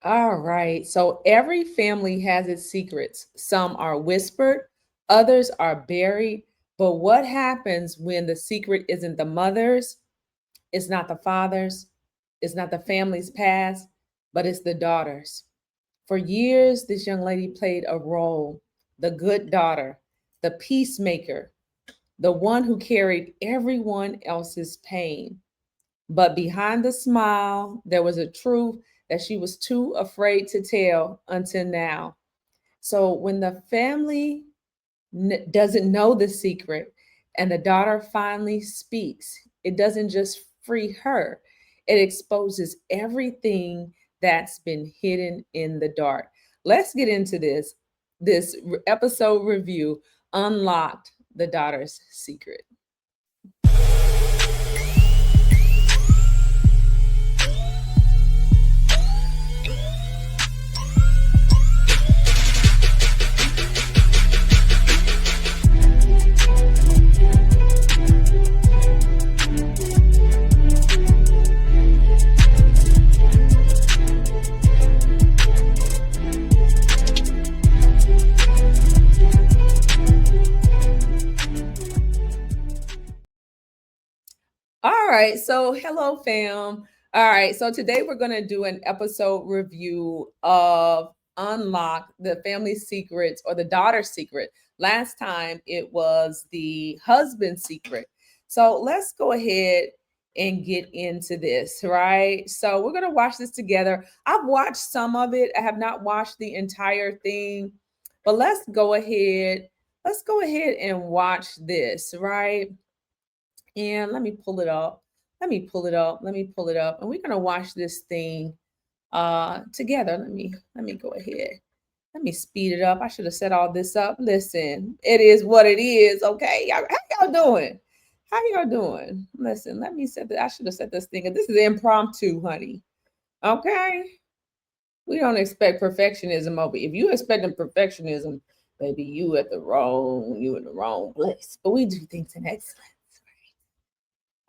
All right. So every family has its secrets. Some are whispered, others are buried. But what happens when the secret isn't the mother's, it's not the father's, it's not the family's past, but it's the daughter's? For years, this young lady played a role: the good daughter, the peacemaker, the one who carried everyone else's pain. But behind the smile, there was a truth that she was too afraid to tell until now. So when the family doesn't know the secret and the daughter finally speaks, it doesn't just free her, it exposes everything that's been hidden in the dark. Let's get into this episode review: Unlocked, the daughter's secret. All right, so hello, fam. All right, so today we're going to do an episode review of Unlock, the family secrets or the daughter's secret. Last time it was the husband's secret. So let's go ahead and get into this, right? So we're going to watch this together. I've watched some of it. I have not watched the entire thing, but let's go ahead. Let's go ahead and watch this, right? And let me pull it up. Let me pull it up. Let me pull it up. And we're gonna watch this thing together. Let me go ahead. Let me speed it up. I should have set all this up. Listen, it is what it is. Okay. How y'all doing? How y'all doing? Listen, let me set that. I should have set this thing. This is impromptu, honey. Okay. We don't expect perfectionism over. If you expecting perfectionism, baby, you in the wrong place. But we do things in excellence.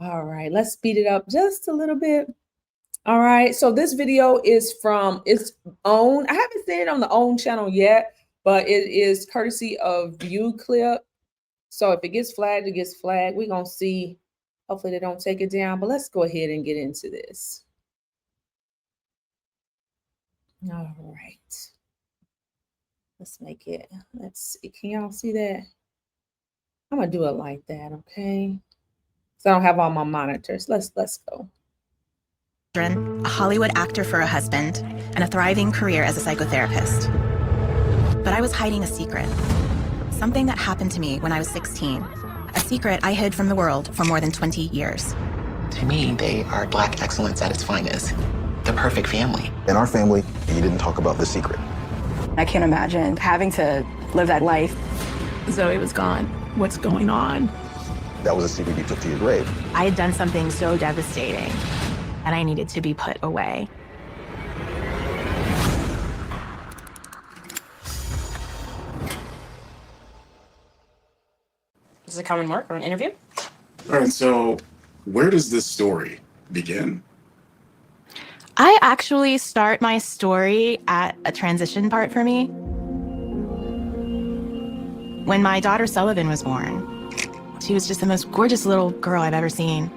All right, let's speed it up just a little bit. All right, so this video is from its own. I haven't seen it on the own channel yet, but it is courtesy of View Clip. So if it gets flagged, it gets flagged. We're going to see. Hopefully they don't take it down, but let's go ahead and get into this. All right. Let's make it. Let's see. Can y'all see that? I'm going to do it like that, okay? So I don't have all my monitors. Let's go. A Hollywood actor for a husband, and a thriving career as a psychotherapist. But I was hiding a secret. Something that happened to me when I was 16. A secret I hid from the world for more than 20 years. To me, they are Black excellence at its finest. The perfect family. In our family, you didn't talk about the secret. I can't imagine having to live that life. Zoe was gone. What's going on? That was a secret you took to your grave. I had done something so devastating, and I needed to be put away. Does it come and work or an interview? All right, so where does this story begin? I actually start my story at a transition part for me. When my daughter Sullivan was born, she was just the most gorgeous little girl I've ever seen.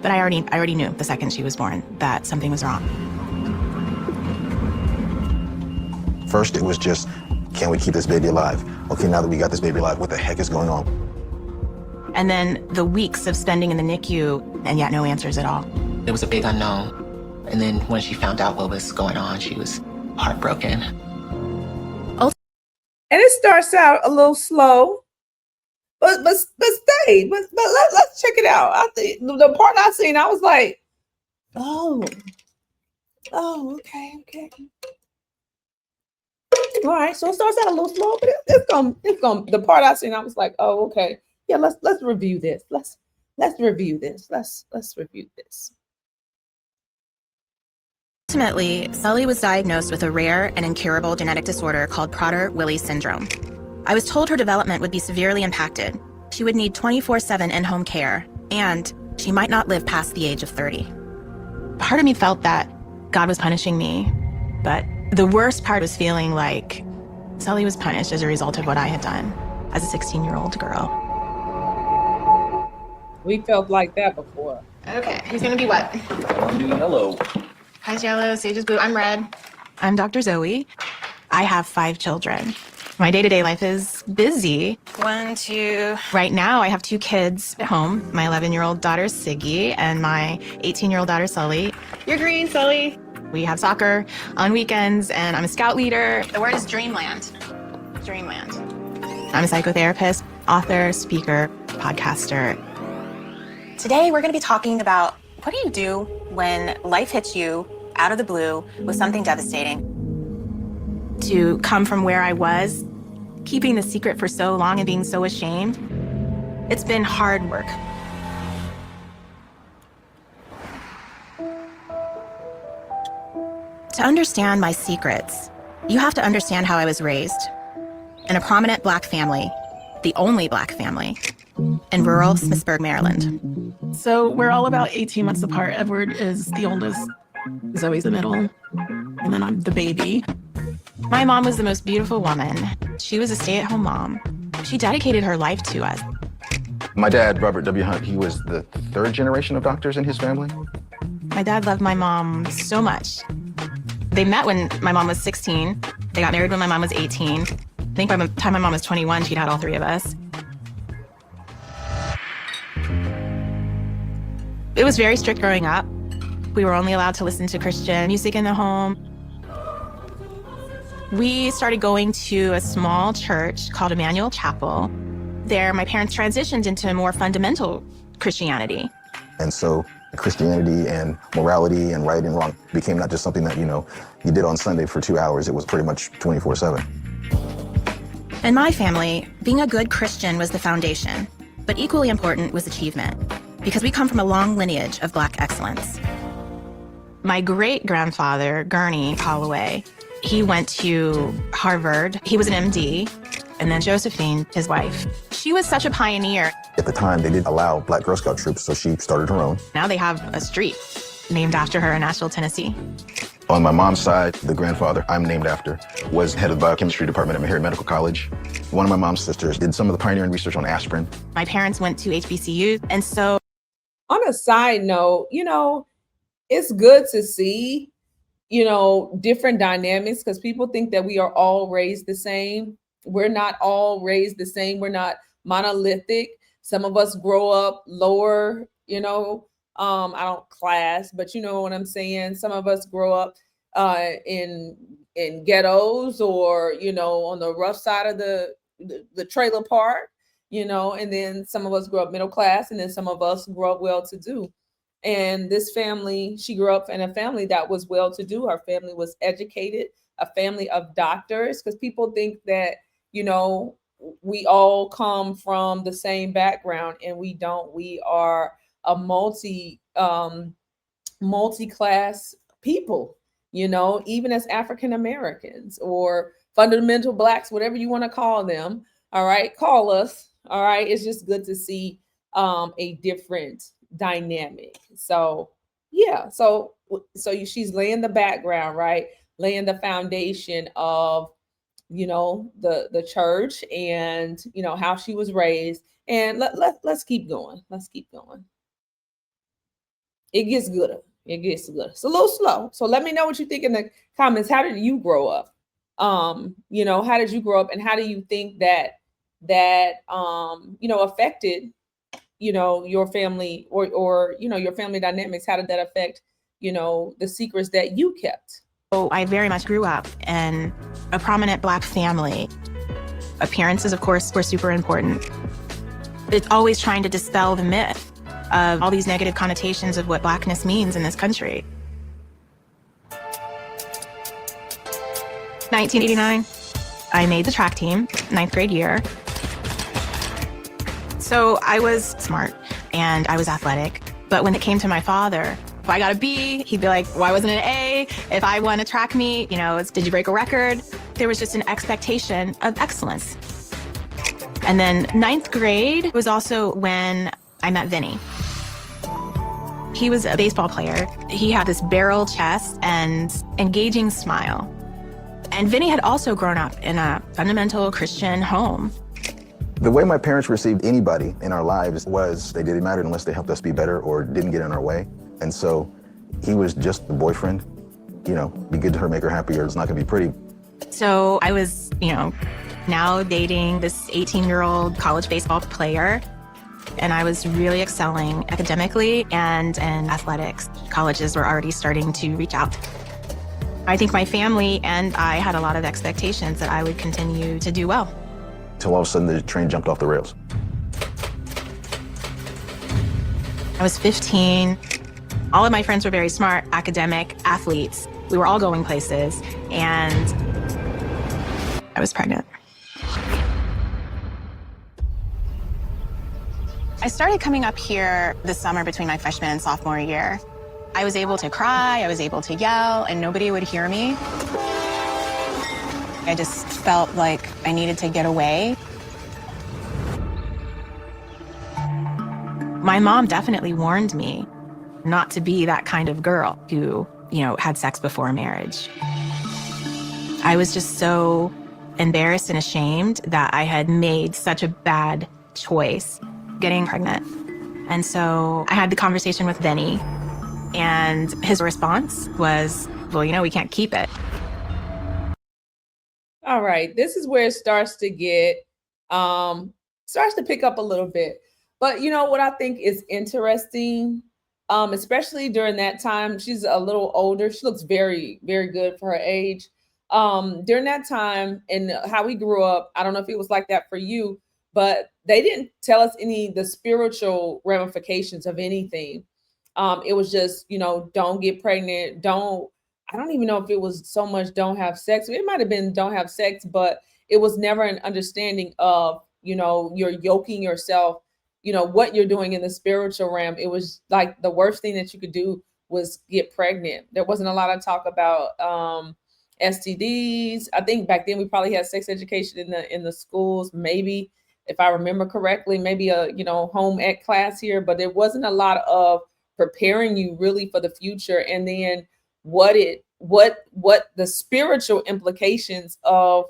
But I already knew the second she was born that something was wrong. First, it was just, can we keep this baby alive? Okay, now that we got this baby alive, what the heck is going on? And then the weeks of spending in the NICU, and yet no answers at all. It was a big unknown. And then when she found out what was going on, she was heartbroken. And it starts out a little slow. But stay. But let's check it out. I think the part I seen, I was like, oh, okay. All right, so it starts out a little slow, but it's gonna. The part I seen, I was like, oh, okay, yeah. Let's review this. Let's review this. Let's review this. Ultimately, Sully was diagnosed with a rare and incurable genetic disorder called Prader-Willi syndrome. I was told her development would be severely impacted. She would need 24/7 in-home care, and she might not live past the age of 30. Part of me felt that God was punishing me, But the worst part was feeling like Sully was punished as a result of what I had done as a 16-year-old girl. We felt like that before. Okay, who's gonna be what? I'm doing yellow. Hi's yellow, Sage is blue, I'm red. I'm Dr. Zoe. I have 5 children. My day-to-day life is busy. 1, 2. Right now, I have 2 kids at home. My 11-year-old daughter, Siggy, and my 18-year-old daughter, Sully. You're green, Sully. We have soccer on weekends, and I'm a scout leader. The word is dreamland. Dreamland. I'm a psychotherapist, author, speaker, podcaster. Today, we're going to be talking about what do you do when life hits you out of the blue with something devastating. To come from where I was, keeping the secret for so long and being so ashamed, it's been hard work. To understand my secrets, you have to understand how I was raised. In a prominent Black family, the only Black family, in rural Smithsburg, Maryland. So we're all about 18 months apart. Edward is the oldest, Zoe's the middle, and then I'm the baby. My mom was the most beautiful woman. She was a stay-at-home mom. She dedicated her life to us. My dad, Robert W. Hunt, he was the 3rd generation of doctors in his family. My dad loved my mom so much. They met when my mom was 16. They got married when my mom was 18. I think by the time my mom was 21, she'd had all 3 of us. It was very strict growing up. We were only allowed to listen to Christian music in the home. We started going to a small church called Emmanuel Chapel. There, my parents transitioned into a more fundamental Christianity. And so Christianity and morality and right and wrong became not just something that, you did on Sunday for 2 hours. It was pretty much 24/7. In my family, being a good Christian was the foundation, but equally important was achievement, because we come from a long lineage of Black excellence. My great-grandfather, Gurney Holloway, he went to Harvard. He was an MD. And then Josephine, his wife, she was such a pioneer. At the time, they didn't allow Black Girl Scout troops, so she started her own. Now they have a street named after her in Nashville, Tennessee. On my mom's side, the grandfather I'm named after was head of the biochemistry department at Meharry Medical College. One of my mom's sisters did some of the pioneering research on aspirin. My parents went to HBCU, and so... On a side note, it's good to see, different dynamics, because people think that we are all raised the same. We're not all raised the same. We're not monolithic. Some of us grow up lower, I don't class, but you know what I'm saying? Some of us grow up in ghettos or, on the rough side of the trailer park, and then some of us grow up middle class, and then some of us grow up well-to-do. And this family, she grew up in a family that was well-to-do. Her family was educated, a family of doctors, because people think that, we all come from the same background, and we don't. We are a multi-class people, even as African Americans or fundamental Blacks, whatever you want to call them. All right, call us. All right, it's just good to see a different dynamic. So yeah, so she's laying the background, right? Laying the foundation of the church and how she was raised. And let's keep going. Let's keep going. It gets gooder. It gets gooder. It's a little slow. So let me know what you think in the comments. How did you grow up? How did you grow up, and how do you think that affected your family or your family dynamics? How did that affect the secrets that you kept? So I very much grew up in a prominent Black family. Appearances, of course, were super important. It's always trying to dispel the myth of all these negative connotations of what Blackness means in this country. 1989, I made the track team, 9th grade year. So I was smart and I was athletic. But when it came to my father, if I got a B, he'd be like, why wasn't it an A? If I won a track meet, did you break a record? There was just an expectation of excellence. And then 9th grade was also when I met Vinny. He was a baseball player. He had this barrel chest and engaging smile. And Vinny had also grown up in a fundamental Christian home. The way my parents received anybody in our lives was they didn't matter unless they helped us be better or didn't get in our way. And so he was just the boyfriend, you know, be good to her, make her happy, or it's not gonna be pretty. So I was, now dating this 18-year-old college baseball player. And I was really excelling academically and in athletics. Colleges were already starting to reach out. I think my family and I had a lot of expectations that I would continue to do well. Till all of a sudden the train jumped off the rails. I was 15. All of my friends were very smart, academic, athletes. We were all going places, and I was pregnant. I started coming up here this summer between my freshman and sophomore year. I was able to cry, I was able to yell, and nobody would hear me. I just felt like I needed to get away. My mom definitely warned me not to be that kind of girl who, had sex before marriage. I was just so embarrassed and ashamed that I had made such a bad choice getting pregnant. And so I had the conversation with Vinny, and his response was, well, we can't keep it. All right, this is where it starts to pick up a little bit. But what I think is interesting, especially during that time, she's a little older. She looks very, very good for her age. During that time and how we grew up, I don't know if it was like that for you, but they didn't tell us the spiritual ramifications of anything. It was just, don't get pregnant. I don't even know if it was so much don't have sex. It might've been don't have sex, but it was never an understanding of, you're yoking yourself, what you're doing in the spiritual realm. It was like the worst thing that you could do was get pregnant. There wasn't a lot of talk about STDs. I think back then we probably had sex education in the schools, maybe, if I remember correctly, maybe a, home ec class here, but there wasn't a lot of preparing you really for the future. And then what the spiritual implications of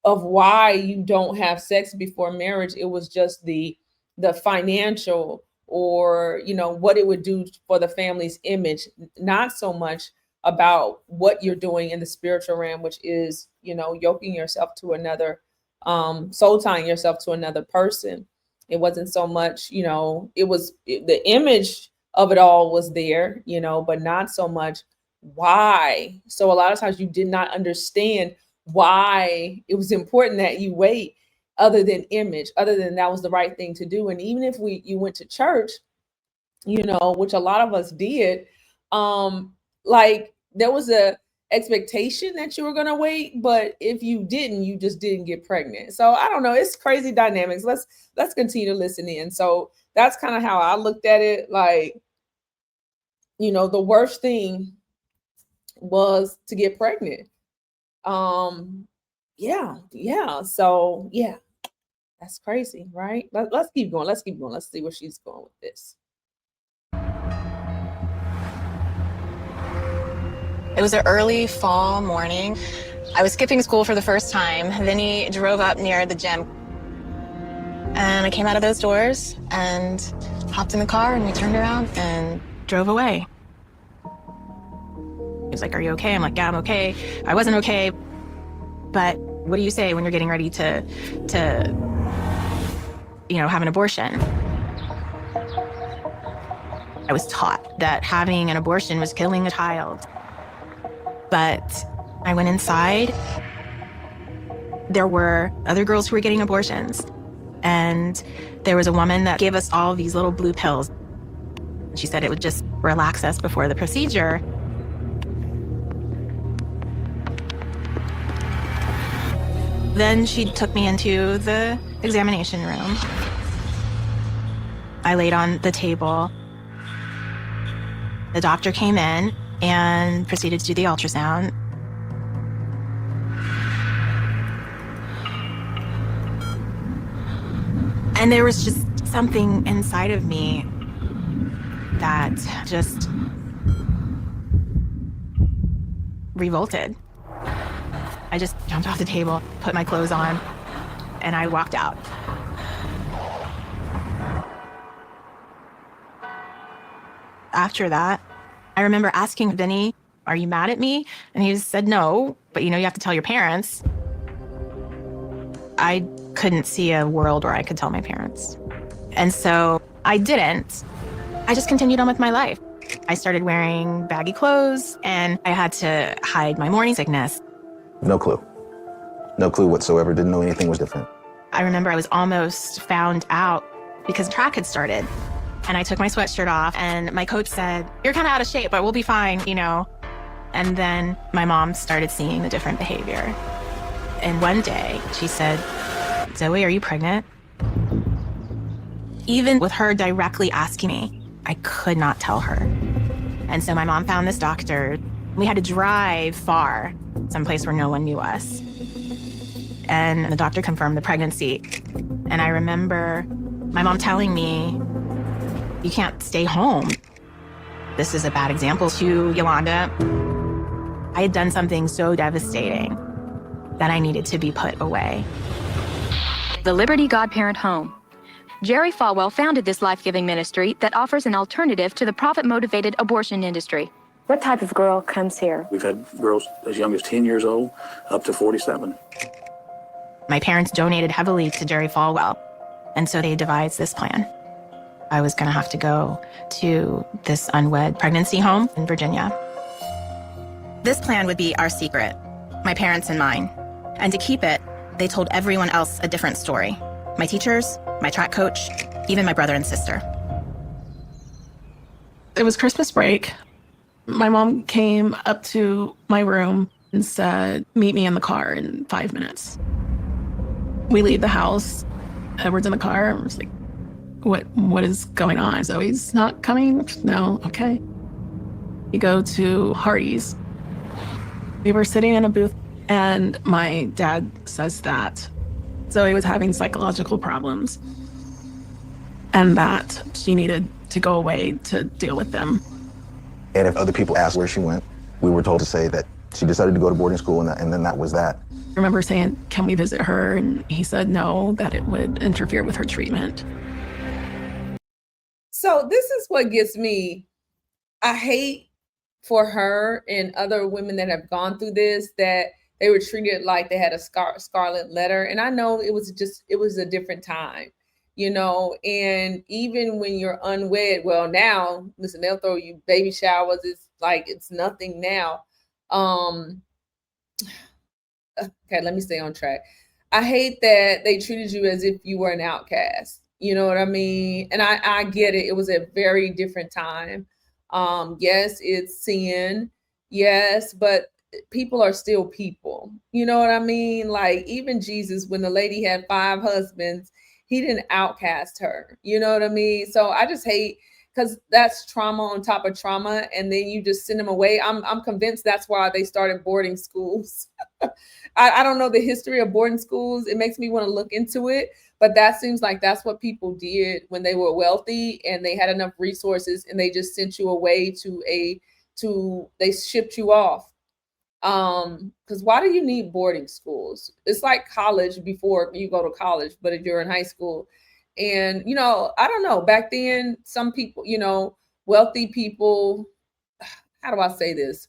why you don't have sex before marriage. It was just the financial or, what it would do for the family's image, not so much about what you're doing in the spiritual realm, which is, yoking yourself to another, soul tying yourself to another person. It wasn't so much, the image of it all was there, but not so much why. So a lot of times you did not understand why it was important that you wait, other than image, other than that was the right thing to do. And even if you went to church, which a lot of us did, like there was a expectation that you were going to wait, but if you didn't, you just didn't get pregnant. So I don't know, it's crazy dynamics. Let's continue to listen in. So that's kind of how I looked at it. Like, the worst thing was to get pregnant. Yeah. So yeah, that's crazy, right? Let's keep going. Let's see where she's going with this. It was an early fall morning. I was skipping school for the first time. Vinny drove up near the gym. And I came out of those doors and hopped in the car, and we turned around and drove away. He was like, "Are you okay?" I'm like, "Yeah, I'm okay." I wasn't okay. But what do you say when you're getting ready to have an abortion? I was taught that having an abortion was killing a child. But I went inside. There were other girls who were getting abortions. And there was a woman that gave us all these little blue pills. She said it would just relax us before the procedure. Then she took me into the examination room. I laid on the table. The doctor came in and proceeded to do the ultrasound. And there was just something inside of me that just revolted. I just jumped off the table, put my clothes on, and I walked out. After that, I remember asking Vinny, "Are you mad at me?" And he said, "No, but you have to tell your parents." I couldn't see a world where I could tell my parents. And so I didn't. I just continued on with my life. I started wearing baggy clothes, and I had to hide my morning sickness. No clue. No clue whatsoever. Didn't know anything was different. I remember I was almost found out because track had started. And I took my sweatshirt off, and my coach said, "You're kind of out of shape, but we'll be fine, And then my mom started seeing the different behavior. And one day she said, "Zoe, are you pregnant?" Even with her directly asking me, I could not tell her. And so my mom found this doctor. We had to drive far, someplace where no one knew us. And the doctor confirmed the pregnancy. And I remember my mom telling me, "You can't stay home." This is a bad example to Yolanda. I had done something so devastating that I needed to be put away. The Liberty Godparent Home. Jerry Falwell founded this life-giving ministry that offers an alternative to the profit-motivated abortion industry. What type of girl comes here? We've had girls as young as 10 years old up to 47. My parents donated heavily to Jerry Falwell, and so they devised this plan. I was going to have to go to this unwed pregnancy home in Virginia. This plan would be our secret, my parents and mine. And to keep it, they told everyone else a different story. My teachers, my track coach, even my brother and sister. It was Christmas break. My mom came up to my room and said, "Meet me in the car in 5 minutes." We leave the house. Edward's in the car. I was like, what is going on? Zoe's not coming? No, okay. We go to Hardee's. We were sitting in a booth, and my dad says that Zoe was having psychological problems and that she needed to go away to deal with them. And if other people asked where she went, we were told to say that she decided to go to boarding school, and then that was that. I remember saying, "Can we visit her?" And he said no, that it would interfere with her treatment. So this is what gets me. I hate for her and other women that have gone through this, that they were treated like they had a scarlet letter. And I know it was a different time, and even when you're unwed, well, now, listen, they'll throw you baby showers. It's like, it's nothing now. Okay, let me stay on track. I hate that they treated you as if you were an outcast. You know what I mean? And I get it. It was a very different time. Yes, it's sin. Yes, but people are still people. You know what I mean? Like, even Jesus, when the lady had 5 husbands, he didn't outcast her. You know what I mean? So I just hate, because that's trauma on top of trauma, and then you just send them away. I'm convinced that's why they started boarding schools. I don't know the history of boarding schools. It makes me want to look into it, but that seems like that's what people did when they were wealthy and they had enough resources, and they just sent you away they shipped you off. Because why do you need boarding schools? It's like college before you go to college, but if you're in high school. And, I don't know, back then, some people, wealthy people, how do I say this?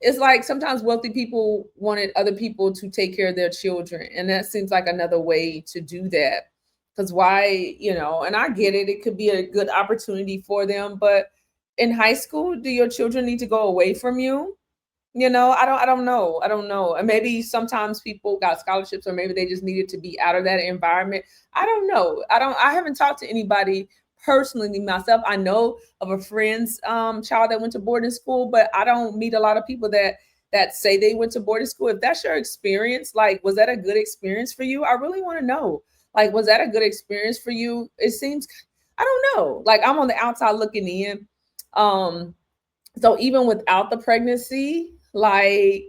It's like sometimes wealthy people wanted other people to take care of their children. And that seems like another way to do that. Because why, and I get it, it could be a good opportunity for them. But in high school, do your children need to go away from you? I don't know. And maybe sometimes people got scholarships, or maybe they just needed to be out of that environment. I don't know. I haven't talked to anybody personally myself. I know of a friend's child that went to boarding school, but I don't meet a lot of people that say they went to boarding school. If that's your experience, like, was that a good experience for you? I really want to know. Like, was that a good experience for you? It seems, I don't know. Like, I'm on the outside looking in. So even without the pregnancy, like,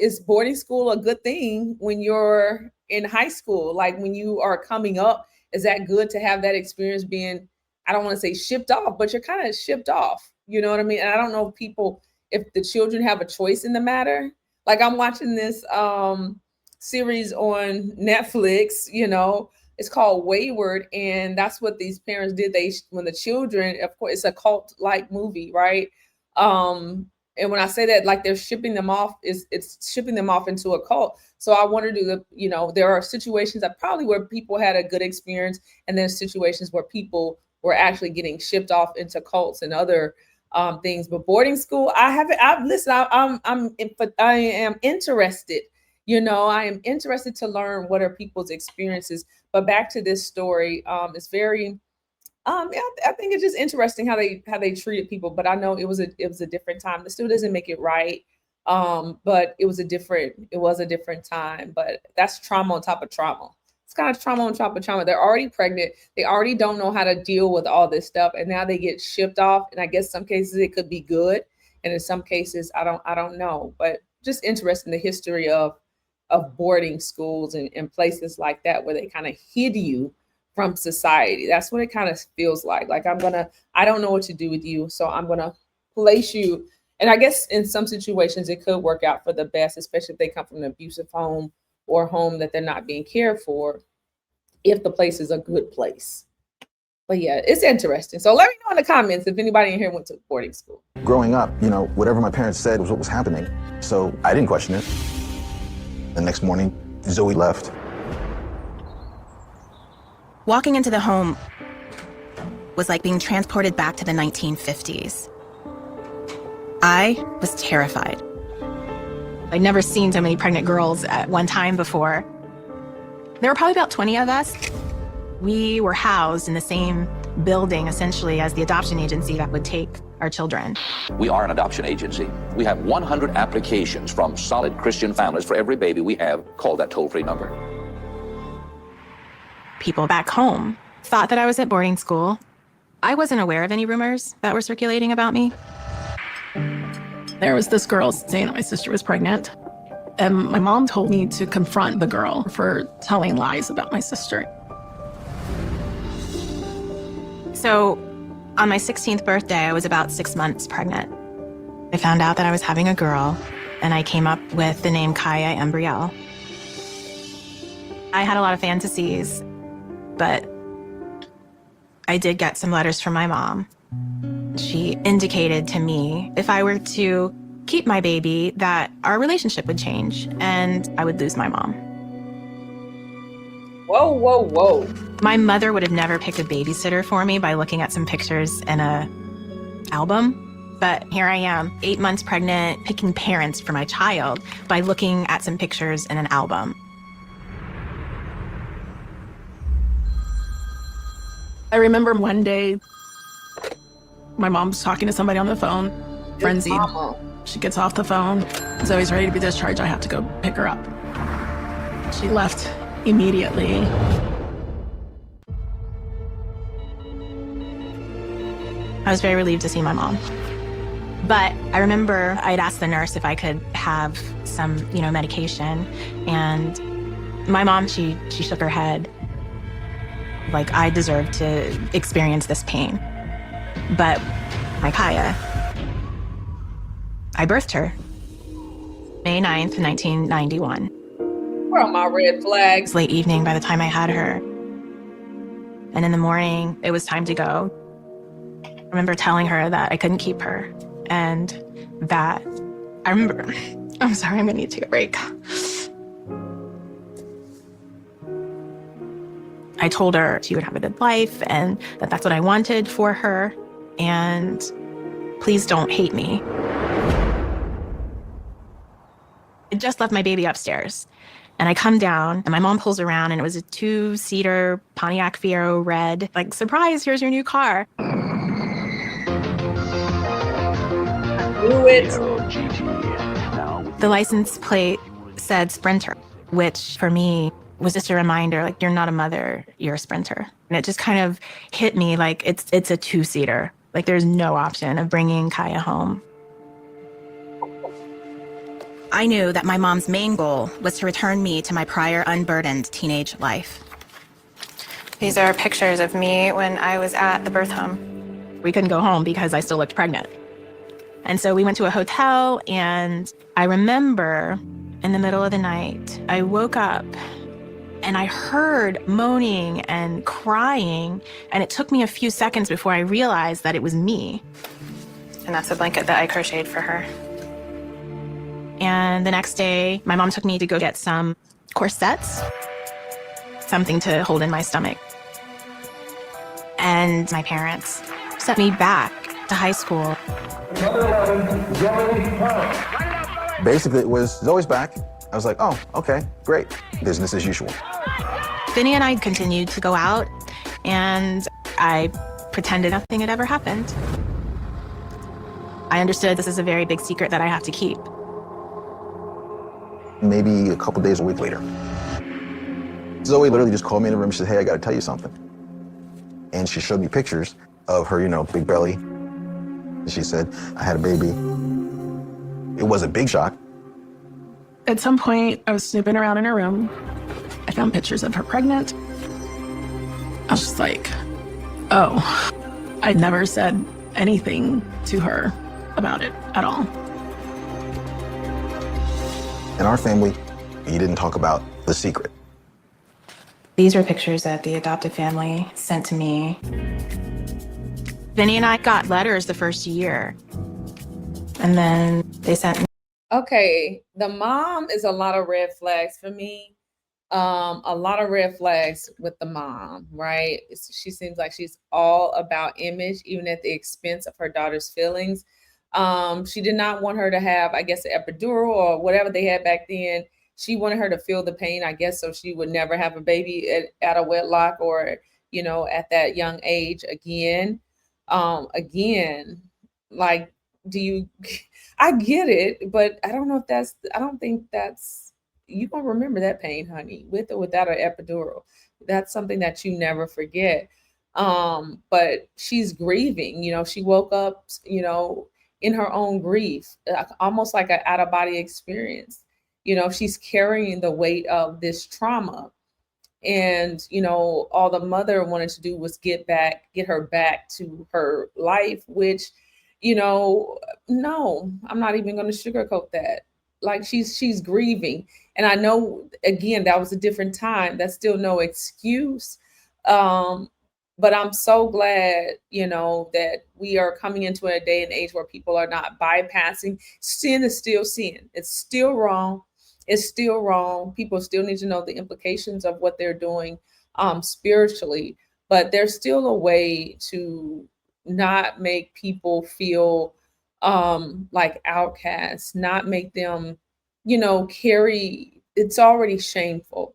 is boarding school a good thing when you're in high school? Like, when you are coming up, is that good to have that experience being I don't want to say shipped off, but you're kind of shipped off. You know what I mean? And I don't know if the children have a choice in the matter. Like I'm watching this series on Netflix, it's called Wayward. And that's what these parents did. When the children, of course, it's a cult-like movie, right? And when I say that, like they're shipping them off, it's shipping them off into a cult. So I wonder, there are situations that probably where people had a good experience, and there's situations where people were actually getting shipped off into cults and other things. But boarding school, I am interested. I am interested to learn what are people's experiences. But back to this story, it's very. I think it's just interesting how they treated people, but I know it was a different time. It still doesn't make it right, but it was a different time. But that's trauma on top of trauma. It's kind of trauma on top of trauma. They're already pregnant. They already don't know how to deal with all this stuff, and now they get shipped off. And I guess some cases it could be good, and in some cases I don't know. But just interested in the history of boarding schools and places like that where they kind of hid you from society. That's what it kind of feels like. Like I don't know what to do with you, so I'm gonna place you. And I guess in some situations it could work out for the best, especially if they come from an abusive home or a home that they're not being cared for, if the place is a good place. But yeah, it's interesting. So let me know in the comments if anybody in here went to boarding school. Growing up, whatever my parents said was what was happening. So I didn't question it. The next morning, Zoe left. Walking into the home was like being transported back to the 1950s. I was terrified. I'd never seen so many pregnant girls at one time before. There were probably about 20 of us. We were housed in the same building, essentially, as the adoption agency that would take our children. We are an adoption agency. We have 100 applications from solid Christian families for every baby we have. Call that toll-free number. People back home thought that I was at boarding school. I wasn't aware of any rumors that were circulating about me. There was this girl saying that my sister was pregnant, and my mom told me to confront the girl for telling lies about my sister. So on my 16th birthday, I was about 6 months pregnant. I found out that I was having a girl, and I came up with the name Kaya Embrielle. I had a lot of fantasies, but I did get some letters from my mom. She indicated to me if I were to keep my baby that our relationship would change and I would lose my mom. Whoa, whoa, whoa. My mother would have never picked a babysitter for me by looking at some pictures in an album. But here I am, 8 months pregnant, picking parents for my child by looking at some pictures in an album. I remember one day, my mom's talking to somebody on the phone, frenzied. She gets off the phone. Zoe's ready to be discharged. I have to go pick her up. She left immediately. I was very relieved to see my mom. But I remember I'd asked the nurse if I could have some, medication. And my mom, she shook her head. Like I deserved to experience this pain. But my Kaya, I birthed her May 9th, 1991. Where are my red flags? It's late evening by the time I had her. And in the morning, it was time to go. I remember telling her that I couldn't keep her. And that, I'm sorry, I'm gonna need to take a break. I told her she would have a good life and that that's what I wanted for her. And please don't hate me. I just left my baby upstairs. And I come down and my mom pulls around and it was a 2-seater Pontiac Fiero red. Like, surprise, here's your new car. Do it. The license plate said Sprinter, which for me was just a reminder, like, you're not a mother, you're a Sprinter. And it just kind of hit me like it's a 2-seater. Like, there's no option of bringing Kaya home. I knew that my mom's main goal was to return me to my prior unburdened teenage life. These are pictures of me when I was at the birth home. We couldn't go home because I still looked pregnant. And so we went to a hotel, and I remember in the middle of the night, I woke up and I heard moaning and crying, and it took me a few seconds before I realized that it was me. And that's a blanket that I crocheted for her. And the next day, my mom took me to go get some corsets, something to hold in my stomach. And my parents sent me back to high school. Basically, it was Zoe's back. I was like, oh, okay, great. Business as usual. Vinny and I continued to go out, and I pretended nothing had ever happened. I understood this is a very big secret that I have to keep. Maybe a couple days, a week later, Zoe literally just called me in the room. She said, hey, I gotta tell you something. And she showed me pictures of her, big belly. She said, I had a baby. It was a big shock. At some point, I was snooping around in her room. I found pictures of her pregnant. I was just like, oh, I never said anything to her about it at all. In our family, you didn't talk about the secret. These were pictures that the adoptive family sent to me. Vinny and I got letters the first year, and then they sent me. Okay, the mom is a lot of red flags for me. A lot of red flags with the mom, right? She seems like she's all about image, even at the expense of her daughter's feelings. She did not want her to have, I guess, an epidural or whatever they had back then. She wanted her to feel the pain, I guess, so she would never have a baby at a wedlock or, at that young age again. Like, I get it, but I don't know if I don't think you're going to remember that pain, honey, with or without an epidural. That's something that you never forget. But she's grieving, she woke up, in her own grief, almost like an out-of-body experience. She's carrying the weight of this trauma. And, all the mother wanted to do was get her back to her life, which, no, I'm not even going to sugarcoat that. Like she's grieving. And I know, again, that was a different time. That's still no excuse. But I'm so glad, that we are coming into a day and age where people are not bypassing. Sin is still sin. It's still wrong. It's still wrong. People still need to know the implications of what they're doing spiritually. But there's still a way to not make people feel like outcasts, not make them, carry. It's already shameful.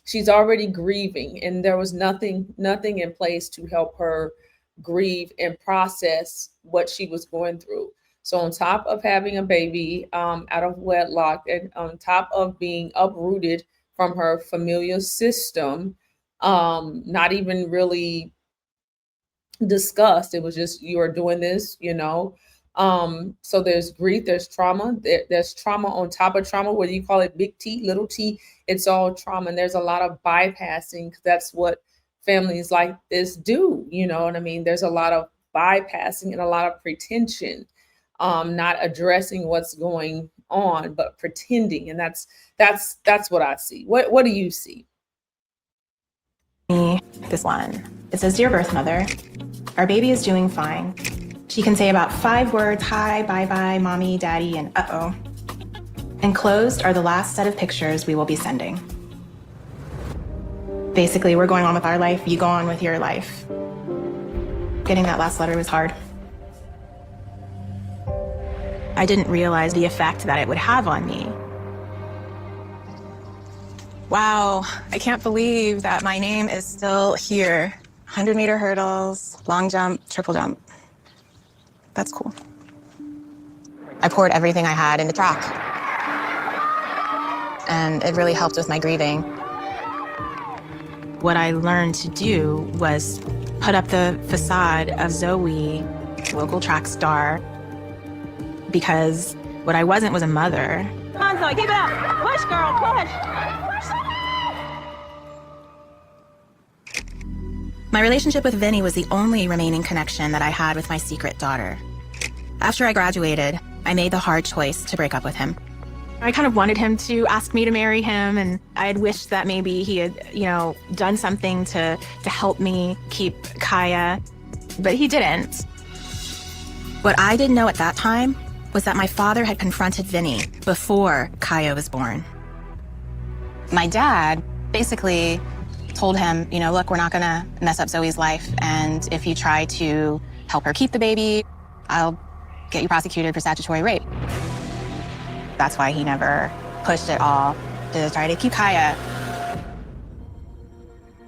She's already grieving, and there was nothing in place to help her grieve and process what she was going through. So on top of having a baby out of wedlock, and on top of being uprooted from her familial system, not even really discussed. It was just, you are doing this, So there's grief, there's trauma, there's trauma on top of trauma, whether you call it big T, little t, it's all trauma. And there's a lot of bypassing, because that's what families like this do. You know what I mean? There's a lot of bypassing and a lot of pretension, not addressing what's going on, but pretending. And that's what I see. What do you see? This one. It says, "Dear birth mother, our baby is doing fine. She can say about 5 words, hi, bye-bye, mommy, daddy, and uh-oh. Enclosed are the last set of pictures we will be sending." Basically, we're going on with our life, you go on with your life. Getting that last letter was hard. I didn't realize the effect that it would have on me. Wow, I can't believe that my name is still here. 100-meter hurdles, long jump, triple jump. That's cool. I poured everything I had in the track. And it really helped with my grieving. What I learned to do was put up the facade of Zoe, local track star, because what I wasn't was a mother. Come on, Zoe, keep it up. Push, girl, push. My relationship with Vinny was the only remaining connection that I had with my secret daughter. After I graduated, I made the hard choice to break up with him. I kind of wanted him to ask me to marry him, and I had wished that maybe he had, done something to help me keep Kaya, but he didn't. What I didn't know at that time was that my father had confronted Vinny before Kaya was born. My dad basically told him, look, we're not gonna mess up Zoe's life, and if you try to help her keep the baby, I'll get you prosecuted for statutory rape. That's why he never pushed at all to try to keep Kaya.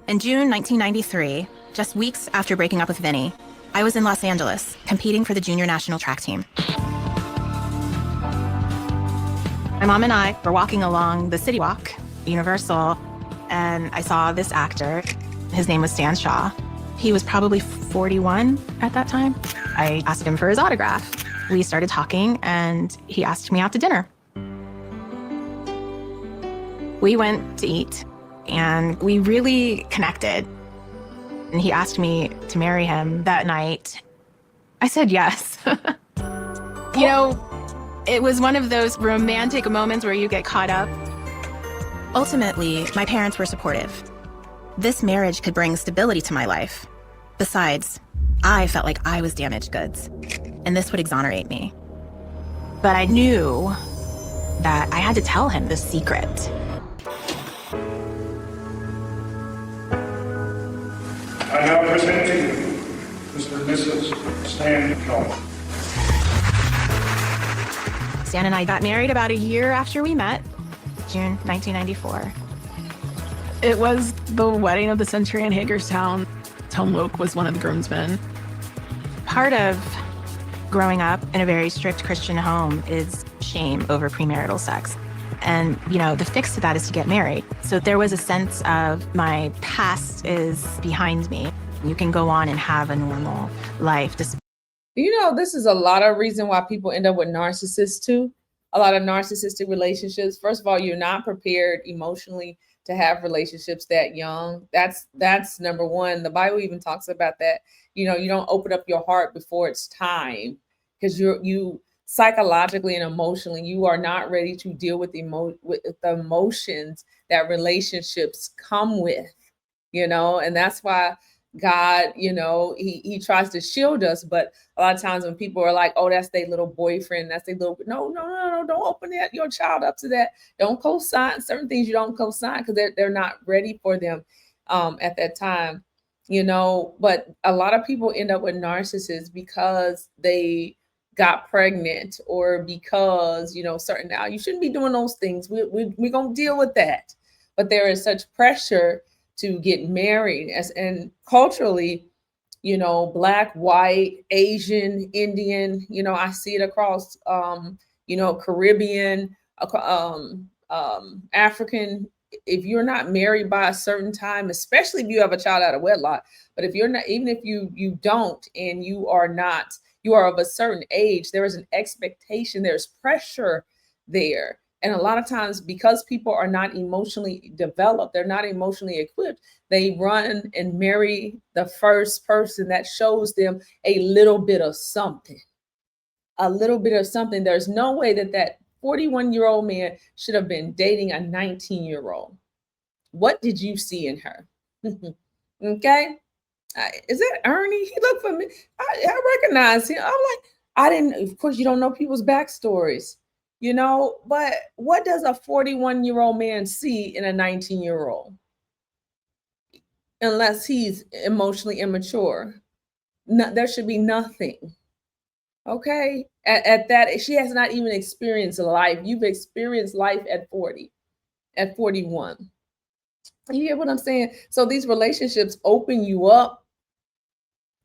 In June 1993, just weeks after breaking up with Vinny, I was in Los Angeles competing for the junior national track team. My mom and I were walking along the City Walk, Universal, and I saw this actor. His name was Stan Shaw. He was probably 41 at that time. I asked him for his autograph. We started talking, and he asked me out to dinner. We went to eat, and we really connected. And he asked me to marry him that night. I said yes. It was one of those romantic moments where you get caught up. Ultimately, my parents were supportive. This marriage could bring stability to my life. Besides, I felt like I was damaged goods, and this would exonerate me. But I knew that I had to tell him the secret. I now present to you Mr. and Mrs. Stan Shaw. Stan and I got married about a year after we met, June 1994. It was the wedding of the century in Hagerstown. Tom Loke was one of the groomsmen. Part of growing up in a very strict Christian home is shame over premarital sex. And, the fix to that is to get married. So there was a sense of my past is behind me. You can go on and have a normal life. This is a lot of reason why people end up with narcissists too. A lot of narcissistic relationships. First of all, you're not prepared emotionally to have relationships that young. That's number one. The Bible even talks about that. You don't open up your heart before it's time, because you psychologically and emotionally, you are not ready to deal with the emotions that relationships come with, and that's why God, he tries to shield us. But a lot of times when people are like, oh, that's their little boyfriend, that's their little, no, don't open your child up to that. Don't co-sign certain things. You don't co-sign because they're not ready for them at that time, but a lot of people end up with narcissists because they got pregnant, or because, certain, now you shouldn't be doing those things. We're going to deal with that. But there is such pressure to get married, and culturally, Black, white, Asian, Indian, I see it across, Caribbean, African. If you're not married by a certain time, especially if you have a child out of wedlock, but if you're not, even if you don't, and you are of a certain age, there is an expectation, there's pressure there. And a lot of times, because people are not emotionally developed, they're not emotionally equipped, they run and marry the first person that shows them a little bit of something. There's no way that 41-year-old man should have been dating a 19-year-old. What did you see in her? Okay. Is that Ernie? He looked for me. I recognize him. I'm like, I didn't, of course, you don't know people's backstories, but what does a 41-year-old man see in a 19-year-old? Unless he's emotionally immature. There should be nothing. Okay. At that, she has not even experienced life. You've experienced life at 40, at 41. You hear what I'm saying? So these relationships open you up.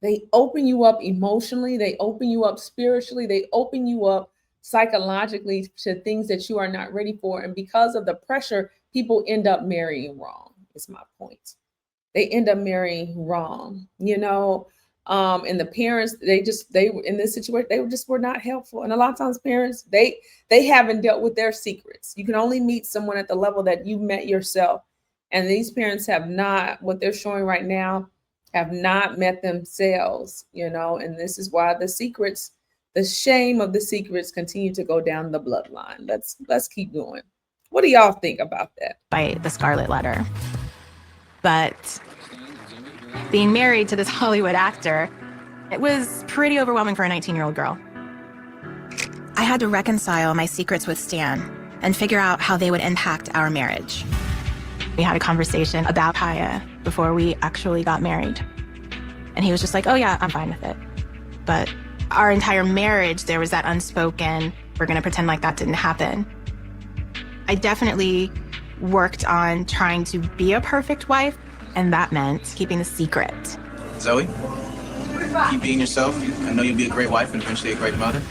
They open you up emotionally. They open you up spiritually. They open you up psychologically to things that you are not ready for. And because of the pressure, people end up marrying wrong, is my point. They end up marrying wrong, and the parents, they were in this situation, they were not helpful. And a lot of times parents, they haven't dealt with their secrets. You can only meet someone at the level that you met yourself. And these parents have not. What they're showing right now have not met themselves, and this is why the shame of the secrets continue to go down the bloodline. Let's keep going. What do y'all think about that? By the Scarlet Letter. But being married to this Hollywood actor, it was pretty overwhelming for a 19-year-old girl. I had to reconcile my secrets with Stan and figure out how they would impact our marriage. We had a conversation about Kaya before we actually got married. And he was just like, oh yeah, I'm fine with it. But our entire marriage, there was that unspoken, we're gonna pretend like that didn't happen. I definitely worked on trying to be a perfect wife, and that meant keeping the secret. Zoe, keep being yourself. I know you'll be a great wife and eventually a great mother.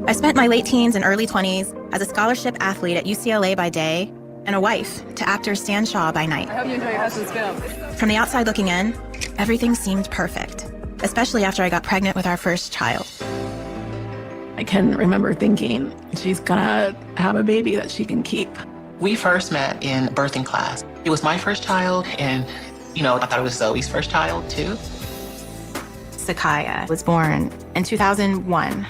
I spent my late teens and early 20s as a scholarship athlete at UCLA by day and a wife to actor Stan Shaw by night. I hope you enjoy your husband's film. From the outside looking in, everything seemed perfect, especially after I got pregnant with our first child. I can remember thinking she's gonna have a baby that she can keep. We first met in birthing class. It was my first child, and, I thought it was Zoe's first child, too. Sakaya was born in 2001.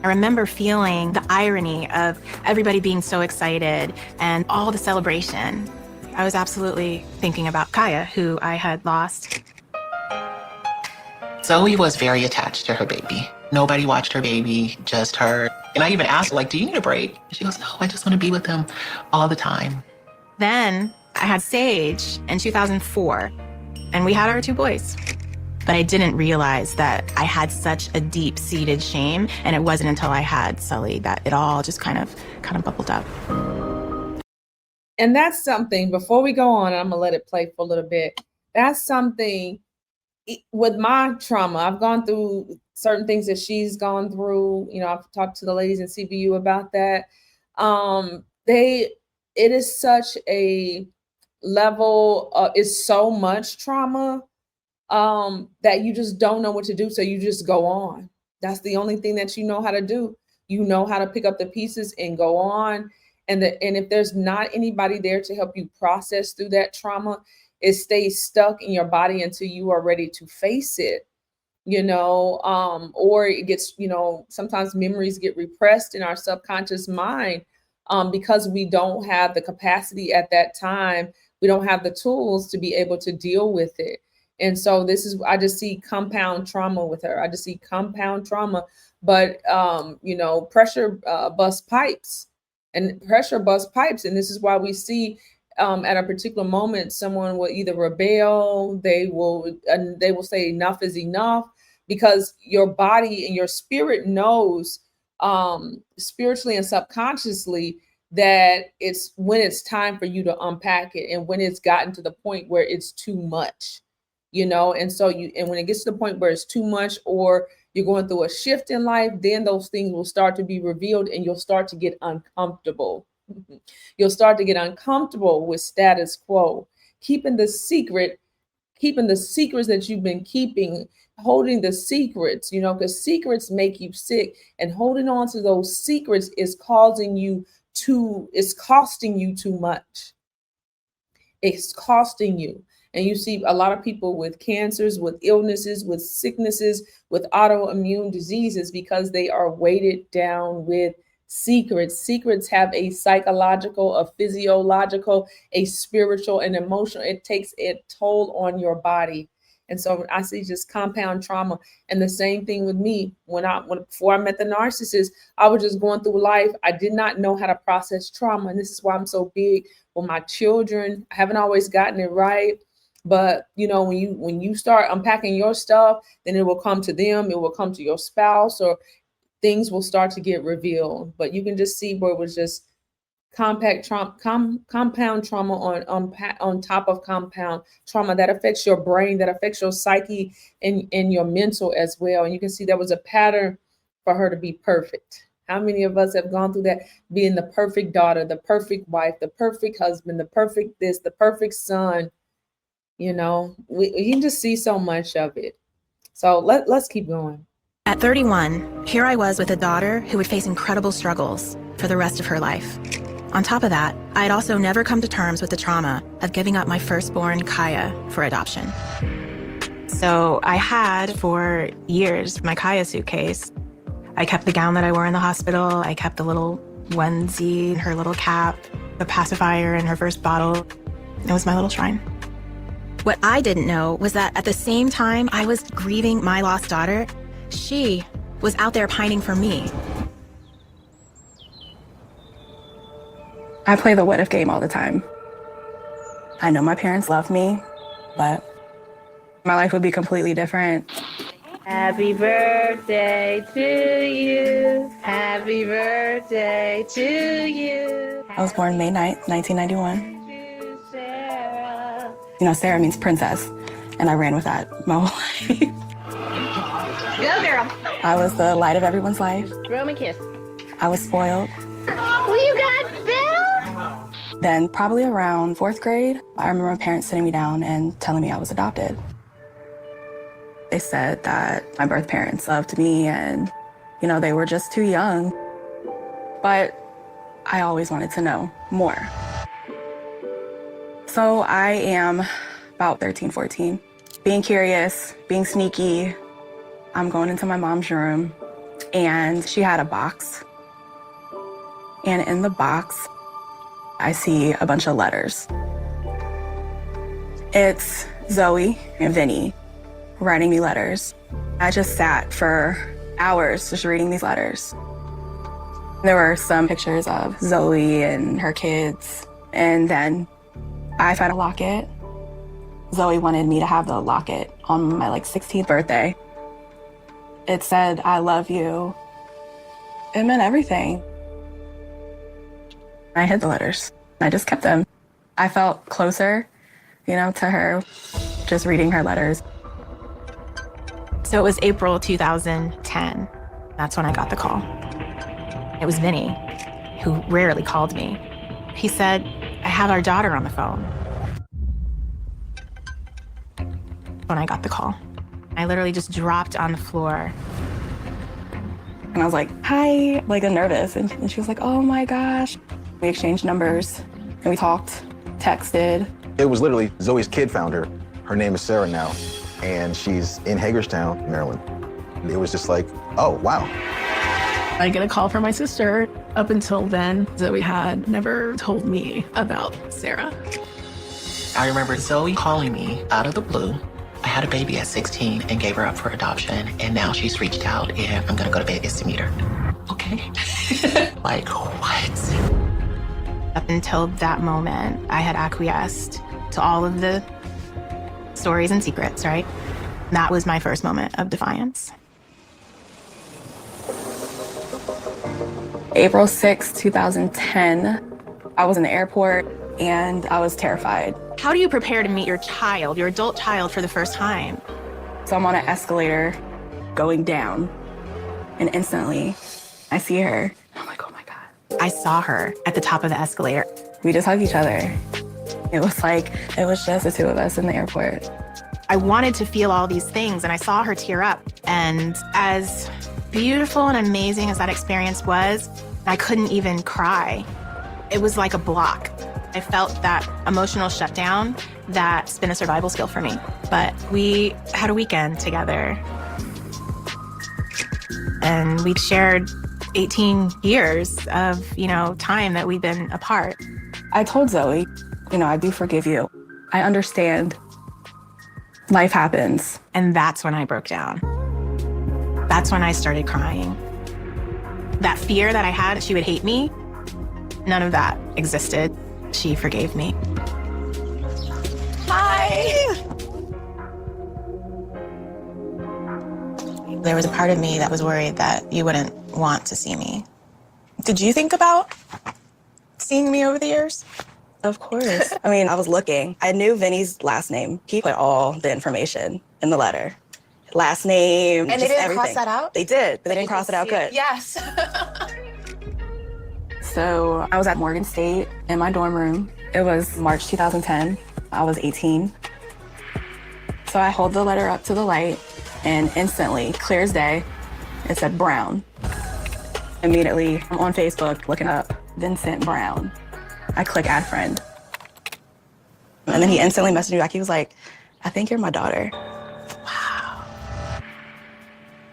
I remember feeling the irony of everybody being so excited and all the celebration. I was absolutely thinking about Kaya, who I had lost. Zoe was very attached to her baby. Nobody watched her baby, just her. And I even asked her, do you need a break? And she goes, no, I just want to be with him all the time. Then I had Sage in 2004, and we had our 2 boys. But I didn't realize that I had such a deep-seated shame, and it wasn't until I had Sully that it all just kind of bubbled up. And that's something, before we go on, I'm gonna let it play for a little bit. That's something with my trauma. I've gone through certain things that she's gone through. I've talked to the ladies in CBU about that. It is such a level, it's so much trauma that you just don't know what to do. So you just go on. That's the only thing that you know how to do. You know how to pick up the pieces and go on. And if there's not anybody there to help you process through that trauma, it stays stuck in your body until you are ready to face it, or it gets, sometimes memories get repressed in our subconscious mind because we don't have the capacity at that time. We don't have the tools to be able to deal with it. And so I just see compound trauma with her. I just see compound trauma, but, pressure bust pipes. And this is why we see at a particular moment, someone will either rebel, they will say enough is enough, because your body and your spirit knows spiritually and subconsciously that it's when it's time for you to unpack it, and when it's gotten to the point where it's too much. And so when it gets to the point where it's too much, or you're going through a shift in life, then those things will start to be revealed, and you'll start to get uncomfortable. You'll start to get uncomfortable with status quo, keeping the secrets that you've been keeping, holding the secrets, because secrets make you sick, and holding on to those secrets is costing you too much. It's costing you. And you see a lot of people with cancers, with illnesses, with sicknesses, with autoimmune diseases, because they are weighted down with secrets. Secrets have a psychological, a physiological, a spiritual, and emotional. It takes a toll on your body. And so I see just compound trauma. And the same thing with me. Before I met the narcissist, I was just going through life. I did not know how to process trauma. And this is why I'm so big with my children. I haven't always gotten it right. But, when you start unpacking your stuff, then it will come to them. It will come to your spouse, or things will start to get revealed. But you can just see where it was just compound trauma on top of compound trauma that affects your brain, that affects your psyche and your mental as well. And you can see there was a pattern for her to be perfect. How many of us have gone through that, being the perfect daughter, the perfect wife, the perfect husband, the perfect this, the perfect son? You can just see so much of it. So let's keep going. At 31, here I was with a daughter who would face incredible struggles for the rest of her life. On top of that, I had also never come to terms with the trauma of giving up my firstborn, Kaya, for adoption. So I had, for years, my Kaya suitcase. I kept the gown that I wore in the hospital. I kept the little onesie, her little cap, the pacifier, and her first bottle. It was my little shrine. What I didn't know was that at the same time I was grieving my lost daughter, she was out there pining for me. I play the what if game all the time. I know my parents love me, but my life would be completely different. Happy birthday to you. Happy birthday to you. I was born May 9th, 1991. You know, Sarah means princess, and I ran with that my whole life. Go, girl. I was the light of everyone's life. Throw me a kiss. I was spoiled. Oh, you got Bill? Then probably around 4th grade, I remember my parents sitting me down and telling me I was adopted. They said that my birth parents loved me and, you know, they were just too young. But I always wanted to know more. So I am about 13, 14, being curious, being sneaky. I'm going into my mom's room and she had a box. And in the box, I see a bunch of letters. It's Zoe and Vinny writing me letters. I just sat for hours just reading these letters. There were some pictures of Zoe and her kids, and then I found a locket. Zoe wanted me to have the locket on my 16th birthday. It said, I love you. It meant everything. I hid the letters. I just kept them. I felt closer, you know, to her, just reading her letters. So it was April 2010. That's when I got the call. It was Vinny, who rarely called me. He said, I have our daughter on the phone. When I got the call, I literally just dropped on the floor. And I was like, hi, nervous. And she was like, oh my gosh. We exchanged numbers and we talked, texted. It was literally Zoe's kid found her. Her name is Sarah now, and she's in Hagerstown, Maryland. It was just like, oh, wow. I get a call from my sister. Up until then, Zoe had never told me about Sarah. I remember Zoe calling me out of the blue. I had a baby at 16 and gave her up for adoption, and now she's reached out and I'm gonna go to Vegas to meet her. Okay. Like, what? Up until that moment, I had acquiesced to all of the stories and secrets, right? That was my first moment of defiance. April 6, 2010, I was in the airport and I was terrified. How do you prepare to meet your child, your adult child, for the first time? So I'm on an escalator going down, and instantly I see her. I'm like, oh my God. I saw her at the top of the escalator. We just hugged each other. It was just the two of us in the airport. I wanted to feel all these things, and I saw her tear up. And as beautiful and amazing as that experience was, I couldn't even cry. It was like a block. I felt that emotional shutdown that's been a survival skill for me. But we had a weekend together, and we'd shared 18 years of, time that we've been apart. I told Zoe, I do forgive you. I understand. Life happens. And that's when I broke down. That's when I started crying. That fear that I had that she would hate me, none of that existed. She forgave me. Hi! There was a part of me that was worried that you wouldn't want to see me. Did you think about seeing me over the years? Of course. I was looking. I knew Vinny's last name. He put all the information in the letter. Last name, and they didn't everything. Cross that out? They did, but they didn't cross it out good. Yes. So I was at Morgan State in my dorm room. It was March 2010. I was 18. So I hold the letter up to the light, and instantly, clear as day, it said Brown. Immediately, I'm on Facebook looking up Vincent Brown. I click add friend. And then he instantly messaged me back. He was like, I think you're my daughter. Wow.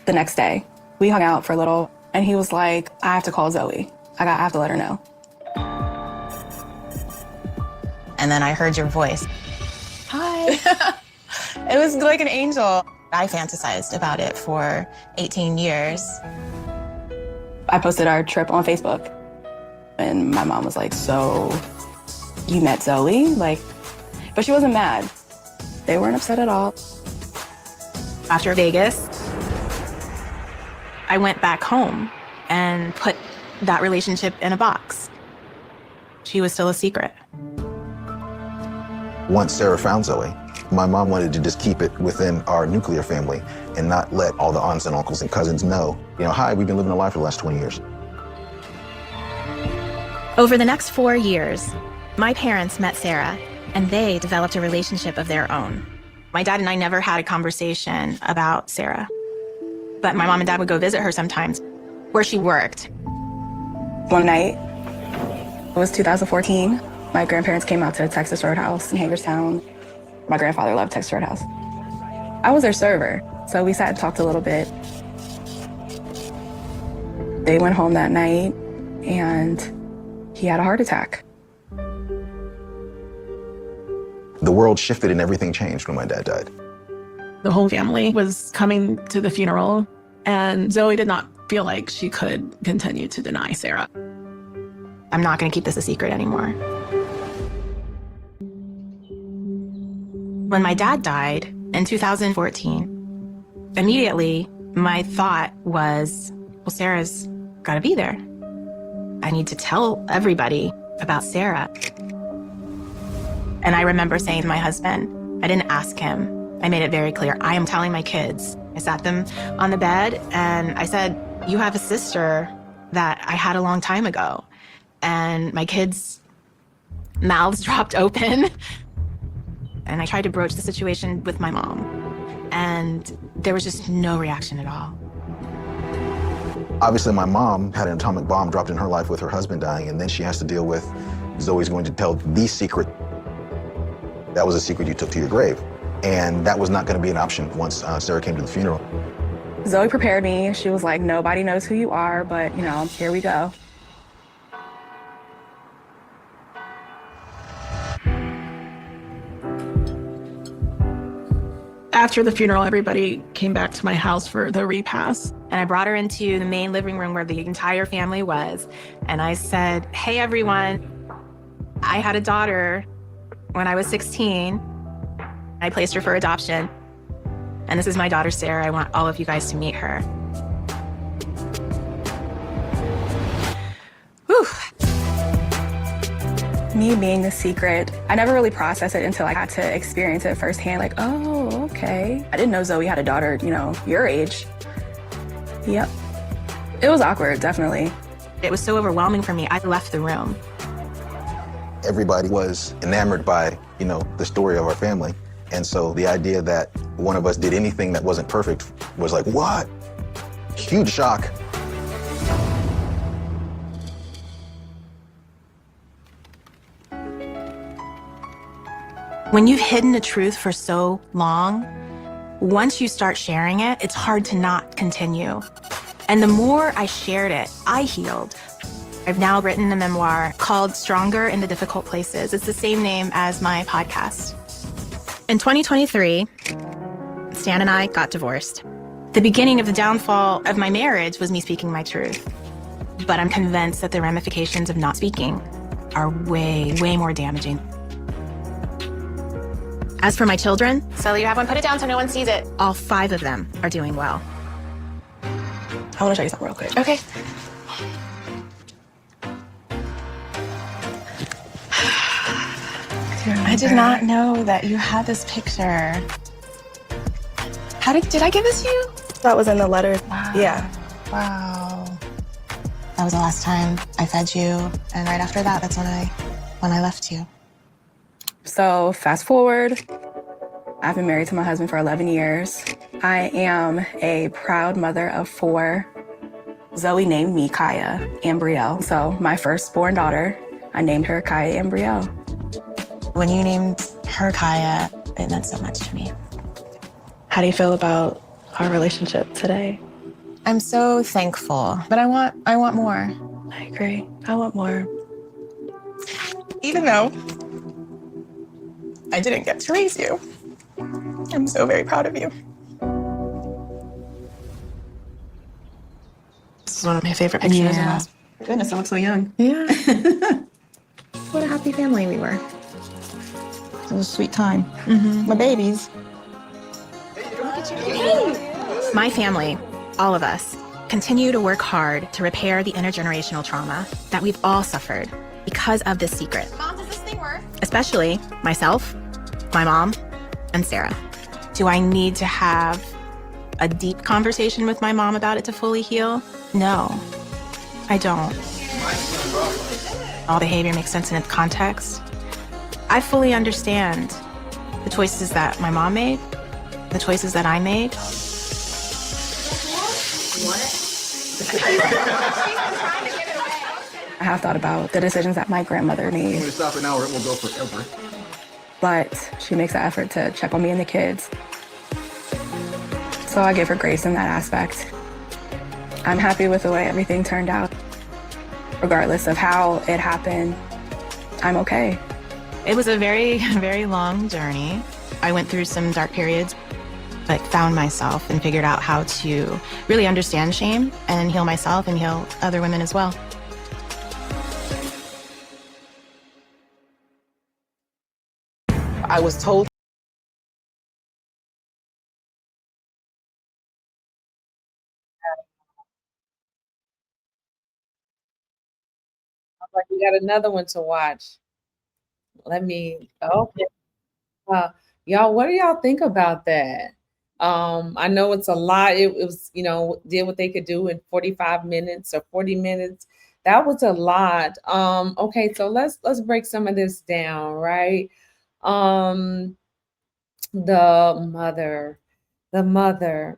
The next day, we hung out for a little, and he was like, I have to call Zoe. I have to let her know. And then I heard your voice. Hi. It was like an angel. I fantasized about it for 18 years. I posted our trip on Facebook, and my mom was like, so you met Zoe? Like, but she wasn't mad. They weren't upset at all. After Vegas, I went back home and put that relationship in a box. She was still a secret. Once Sarah found Zoe, my mom wanted to just keep it within our nuclear family and not let all the aunts and uncles and cousins know, hi, we've been living a life for the last 20 years. Over the next 4 years, my parents met Sarah, and they developed a relationship of their own. My dad and I never had a conversation about Sarah, but my mom and dad would go visit her sometimes where she worked. One night, it was 2014, my grandparents came out to Texas Roadhouse in Hagerstown. My grandfather loved Texas Roadhouse. I was their server, so we sat and talked a little bit. They went home that night, and he had a heart attack. The world shifted and everything changed when my dad died. The whole family was coming to the funeral, and Zoe did not feel like she could continue to deny Sarah. I'm not going to keep this a secret anymore. When my dad died in 2014, immediately my thought was, well, Sarah's got to be there. I need to tell everybody about Sarah. And I remember saying to my husband, I didn't ask him. I made it very clear, I am telling my kids. I sat them on the bed and I said, you have a sister that I had a long time ago. And my kids' mouths dropped open. And I tried to broach the situation with my mom. And there was just no reaction at all. Obviously, my mom had an atomic bomb dropped in her life with her husband dying, and then she has to deal with Zoe's going to tell the secret. That was a secret you took to your grave. And that was not going to be an option once Sarah came to the funeral. Zoe prepared me. She was like, nobody knows who you are, but, here we go. After the funeral, everybody came back to my house for the repast. And I brought her into the main living room where the entire family was. And I said, hey, everyone, I had a daughter when I was 16. I placed her for adoption. And this is my daughter, Sarah. I want all of you guys to meet her. Whew. Me being the secret, I never really processed it until I got to experience it firsthand. Like, oh, okay. I didn't know Zoe had a daughter, your age. Yep. It was awkward, definitely. It was so overwhelming for me, I left the room. Everybody was enamored by, the story of our family. And so the idea that one of us did anything that wasn't perfect was like, what? Huge shock. When you've hidden the truth for so long, once you start sharing it, it's hard to not continue. And the more I shared it, I healed. I've now written a memoir called Stronger in the Difficult Places. It's the same name as my podcast. In 2023, Stan and I got divorced. The beginning of the downfall of my marriage was me speaking my truth. But I'm convinced that the ramifications of not speaking are way, way more damaging. As for my children, So you have one, put it down so no one sees it. all 5 of them are doing well. I want to show you something real quick. Okay. I did not know that you had this picture. Did I give this to you? That was in the letter. Wow. Yeah. Wow. That was the last time I fed you, and right after that, that's when I left you. So fast forward, I've been married to my husband for 11 years. I am a proud mother of 4. Zoe named me Kaya and Brielle. So my firstborn daughter I named her Kaya Embryo. When you named her Kaya, it meant so much to me. How do you feel about our relationship today? I'm so thankful, but I want more. I agree. I want more. Even though I didn't get to raise you, I'm so very proud of you. This is one of my favorite pictures of us. Goodness, I look so young. Yeah. What a happy family we were. It was a sweet time. My babies. My family, all of us, continue to work hard to repair the intergenerational trauma that we've all suffered because of this secret. Mom, does this thing work? Especially myself, my mom, and Sarah. Do I need to have a deep conversation with my mom about it to fully heal? No, I don't. All behavior makes sense in its context. I fully understand the choices that my mom made, the choices that I made. I have thought about the decisions that my grandmother made. When we stop an hour, it will go forever. But she makes the effort to check on me and the kids. So I give her grace in that aspect. I'm happy with the way everything turned out. Regardless of how it happened, I'm okay. It was a very, very long journey. I went through some dark periods, but found myself and figured out how to really understand shame and heal myself and heal other women as well. I was told Like we got another one to watch. Let me. Okay. Y'all, what do y'all think about that? I know it's a lot. It was, did what they could do in 45 minutes or 40 minutes. That was a lot. Okay, so let's break some of this down, right? Um, the mother.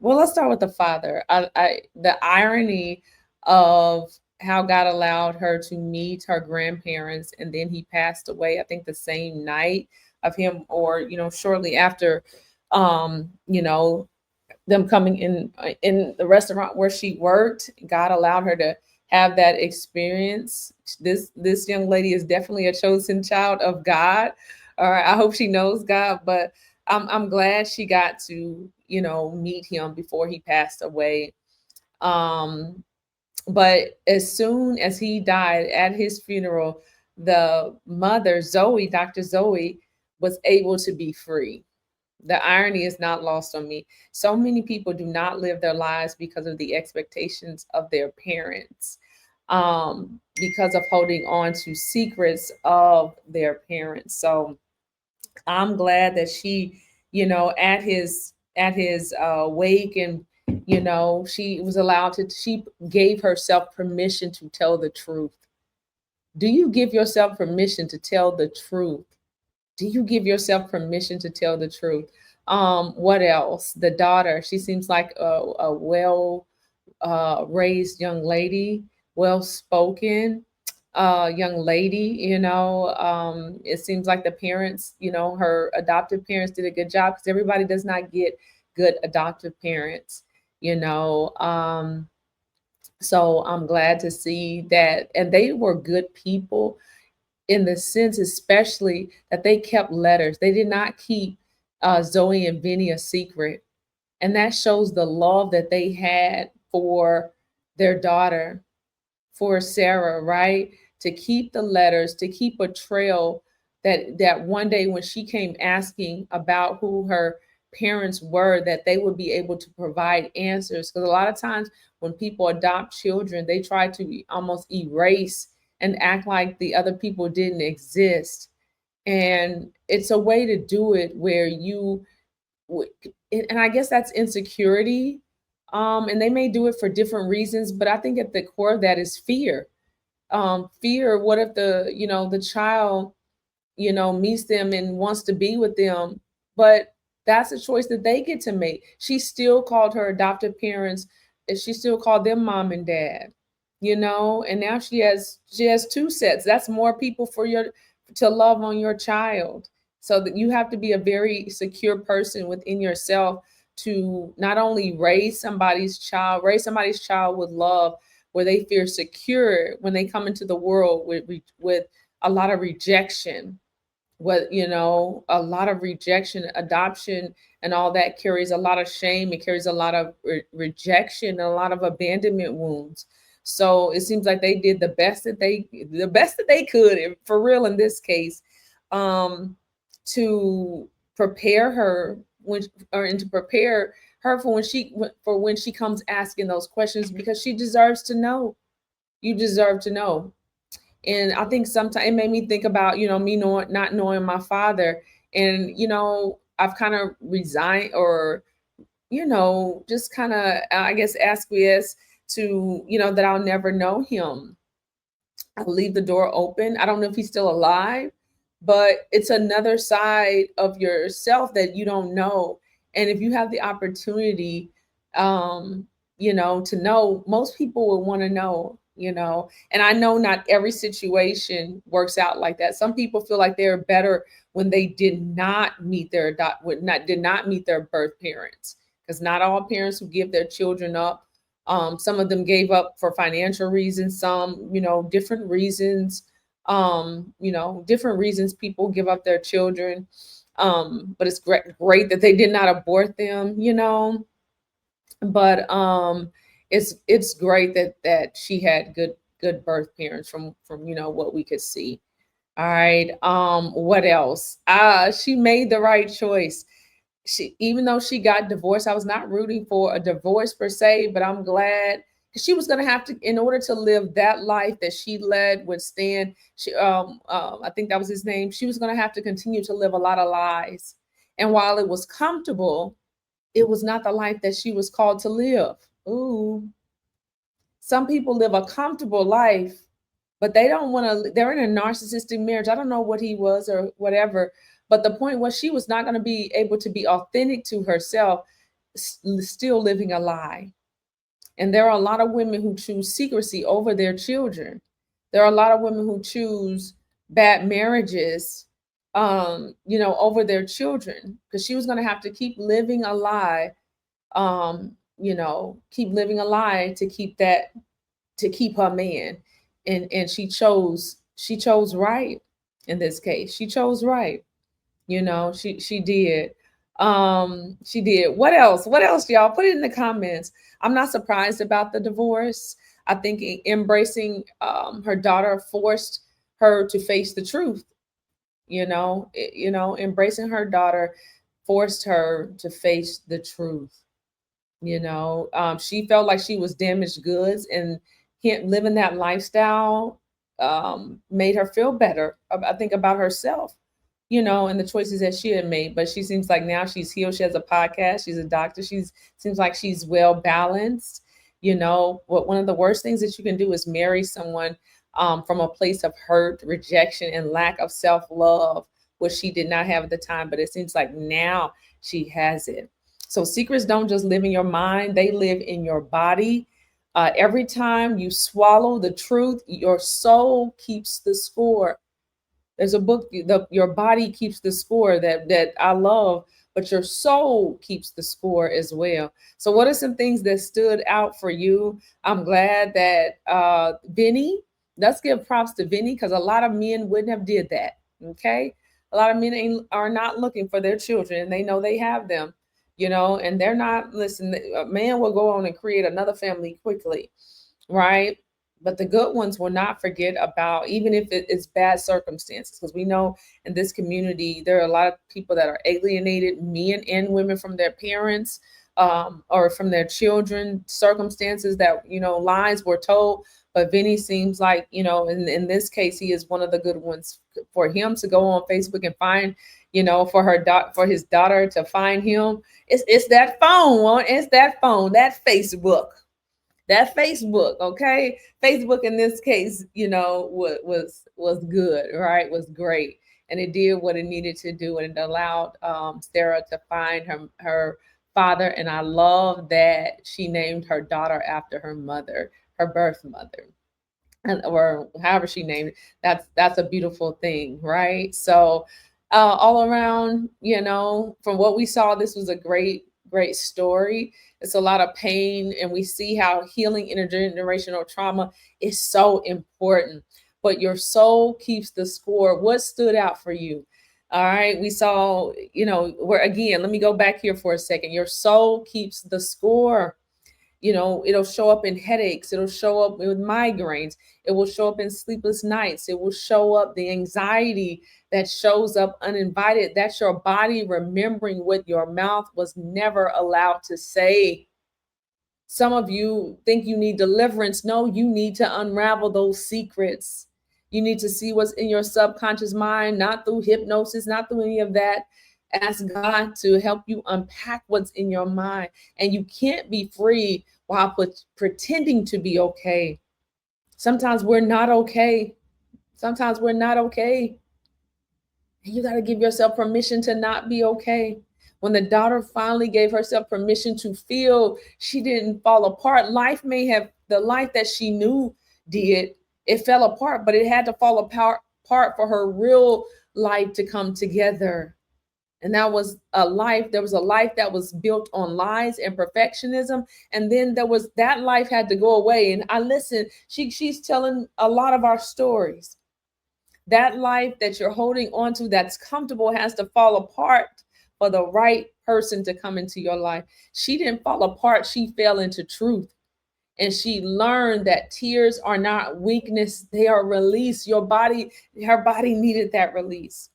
Well, let's start with the father. The irony of how God allowed her to meet her grandparents and then he passed away, I think the same night of him, or shortly after, them coming in the restaurant where she worked. God allowed her to have that experience. This young lady is definitely a chosen child of God. All right, I hope she knows God, but I'm glad she got to meet him before he passed away. But as soon as he died at his funeral, the mother, Zoe, Dr. Zoe, was able to be free. The irony is not lost on me. So many people do not live their lives because of the expectations of their parents, because of holding on to secrets of their parents. So I'm glad that she, at his wake, and she was allowed to. She gave herself permission to tell the truth. Do you give yourself permission to tell the truth? Do you give yourself permission to tell the truth? What else? The daughter, she seems like a well raised young lady, well spoken young lady. It seems like the parents, her adoptive parents did a good job, because everybody does not get good adoptive parents. So I'm glad to see that, and they were good people, in the sense, especially that they kept letters. They did not keep Zoe and Vinny a secret. And that shows the love that they had for their daughter, for Sarah, right? To keep the letters, to keep a trail, that one day when she came asking about who her parents were, that they would be able to provide answers. Because a lot of times when people adopt children, they try to almost erase and act like the other people didn't exist. And it's a way to do it where and I guess that's insecurity. And they may do it for different reasons, but I think at the core of that is fear. Fear, what if the child, meets them and wants to be with them, but that's a choice that they get to make. She still called her adoptive parents, and she still called them mom and dad. you know, and now she has 2 sets. That's more people for to love on your child. So that you have to be a very secure person within yourself to not only raise somebody's child with love, where they feel secure when they come into the world with a lot of rejection. You know, a lot of rejection, adoption, and all that carries a lot of shame. It carries a lot of rejection and a lot of abandonment wounds. So it seems like they did the best that they could, for real, in this case, to prepare her and to prepare her for when she comes asking those questions, because she deserves to know. You deserve to know. And I think sometimes it made me think about, you know, me not knowing my father. And, you know, I've kind of resigned, or, you know, just kind of, I guess, acquiesce to, you know, that I'll never know him. I'll leave the door open. I don't know if he's still alive, but it's another side of yourself that you don't know. And if you have the opportunity, you know, to know, most people will want to know, you know. And I know not every situation works out like that. Some people feel like they're better when they did not meet their birth parents, because not all parents who give their children up. Some of them gave up for financial reasons, some, you know, different reasons. You know, different reasons people give up their children. But it's great that they did not abort them, you know. But it's great that she had good birth parents from you know, what we could see. All right. What else? She made the right choice. Even though she got divorced, I was not rooting for a divorce per se, but I'm glad, because she was going to have to, in order to live that life that she led with Stan, I think that was his name, she was going to have to continue to live a lot of lies. And while it was comfortable, it was not the life that she was called to live. Ooh. Some people live a comfortable life, but they don't want to, they're in a narcissistic marriage. I don't know what he was or whatever. But the point was, she was not going to be able to be authentic to herself, still living a lie. And there are a lot of women who choose secrecy over their children. There are a lot of women who choose bad marriages, you know, over their children, because she was going to have to keep living a lie, you know, keep living a lie to keep her man. And she chose right in this case. She chose right. You know, she did. She did. What else, y'all? Put it in the comments. I'm not surprised about the divorce. I think embracing her daughter forced her to face the truth. You know, embracing her daughter forced her to face the truth. You know, she felt like she was damaged goods, and living that lifestyle made her feel better, I think, about herself, you know, and the choices that she had made. But she seems like now she's healed. She has a podcast. She's a doctor. Seems like she's well balanced. You know, one of the worst things that you can do is marry someone from a place of hurt, rejection, and lack of self-love, which she did not have at the time. But it seems like now she has it. So secrets don't just live in your mind. They live in your body. Every time you swallow the truth, your soul keeps the score. There's a book, Your Body Keeps the Score, that I love, but your soul keeps the score as well. So what are some things that stood out for you? I'm glad that Vinny, let's give props to Vinny, because a lot of men wouldn't have did that, okay? A lot of men are not looking for their children, and they know they have them, you know, and they're not, listen, a man will go on and create another family quickly, right? But the good ones will not forget about, even if it's bad circumstances, because we know in this community, there are a lot of people that are alienated, men and women, from their parents or from their children, circumstances that, you know, lies were told. But Vinny seems like, you know, in this case, he is one of the good ones. For him to go on Facebook and find, you know, for his daughter to find him, it's that phone, that Facebook, okay? Facebook in this case, you know, was good, right? Was great. And it did what it needed to do, and it allowed Sarah to find her father. And I love that she named her daughter after her mother, her birth mother, or however she named it. That's a beautiful thing, right? So all around, from what we saw, this was a great story. It's a lot of pain, and we see how healing intergenerational trauma is so important. But your soul keeps the score. What stood out for you? All right, we saw, where again, let me go back here for a second. Your soul keeps the score. It'll show up in headaches. It'll show up with migraines. It will show up in sleepless nights. It will show up the anxiety that shows up uninvited. That's your body remembering what your mouth was never allowed to say. Some of you think you need deliverance. No, you need to unravel those secrets. You need to see what's in your subconscious mind, not through hypnosis, not through any of that. Ask God to help you unpack what's in your mind. And you can't be free while pretending to be okay. Sometimes we're not okay. Sometimes we're not okay. And you got to give yourself permission to not be okay. When the daughter finally gave herself permission to feel, she didn't fall apart. Life may have, the life that she knew did, it fell apart, but it had to fall apart for her real life to come together. And that was a life, there was a life that was built on lies and perfectionism. And then there was, that life had to go away. And I listen, she's telling a lot of our stories. That life that you're holding on to that's comfortable has to fall apart for the right person to come into your life. She didn't fall apart, she fell into truth. And she learned that tears are not weakness, they are release. Her body needed that release.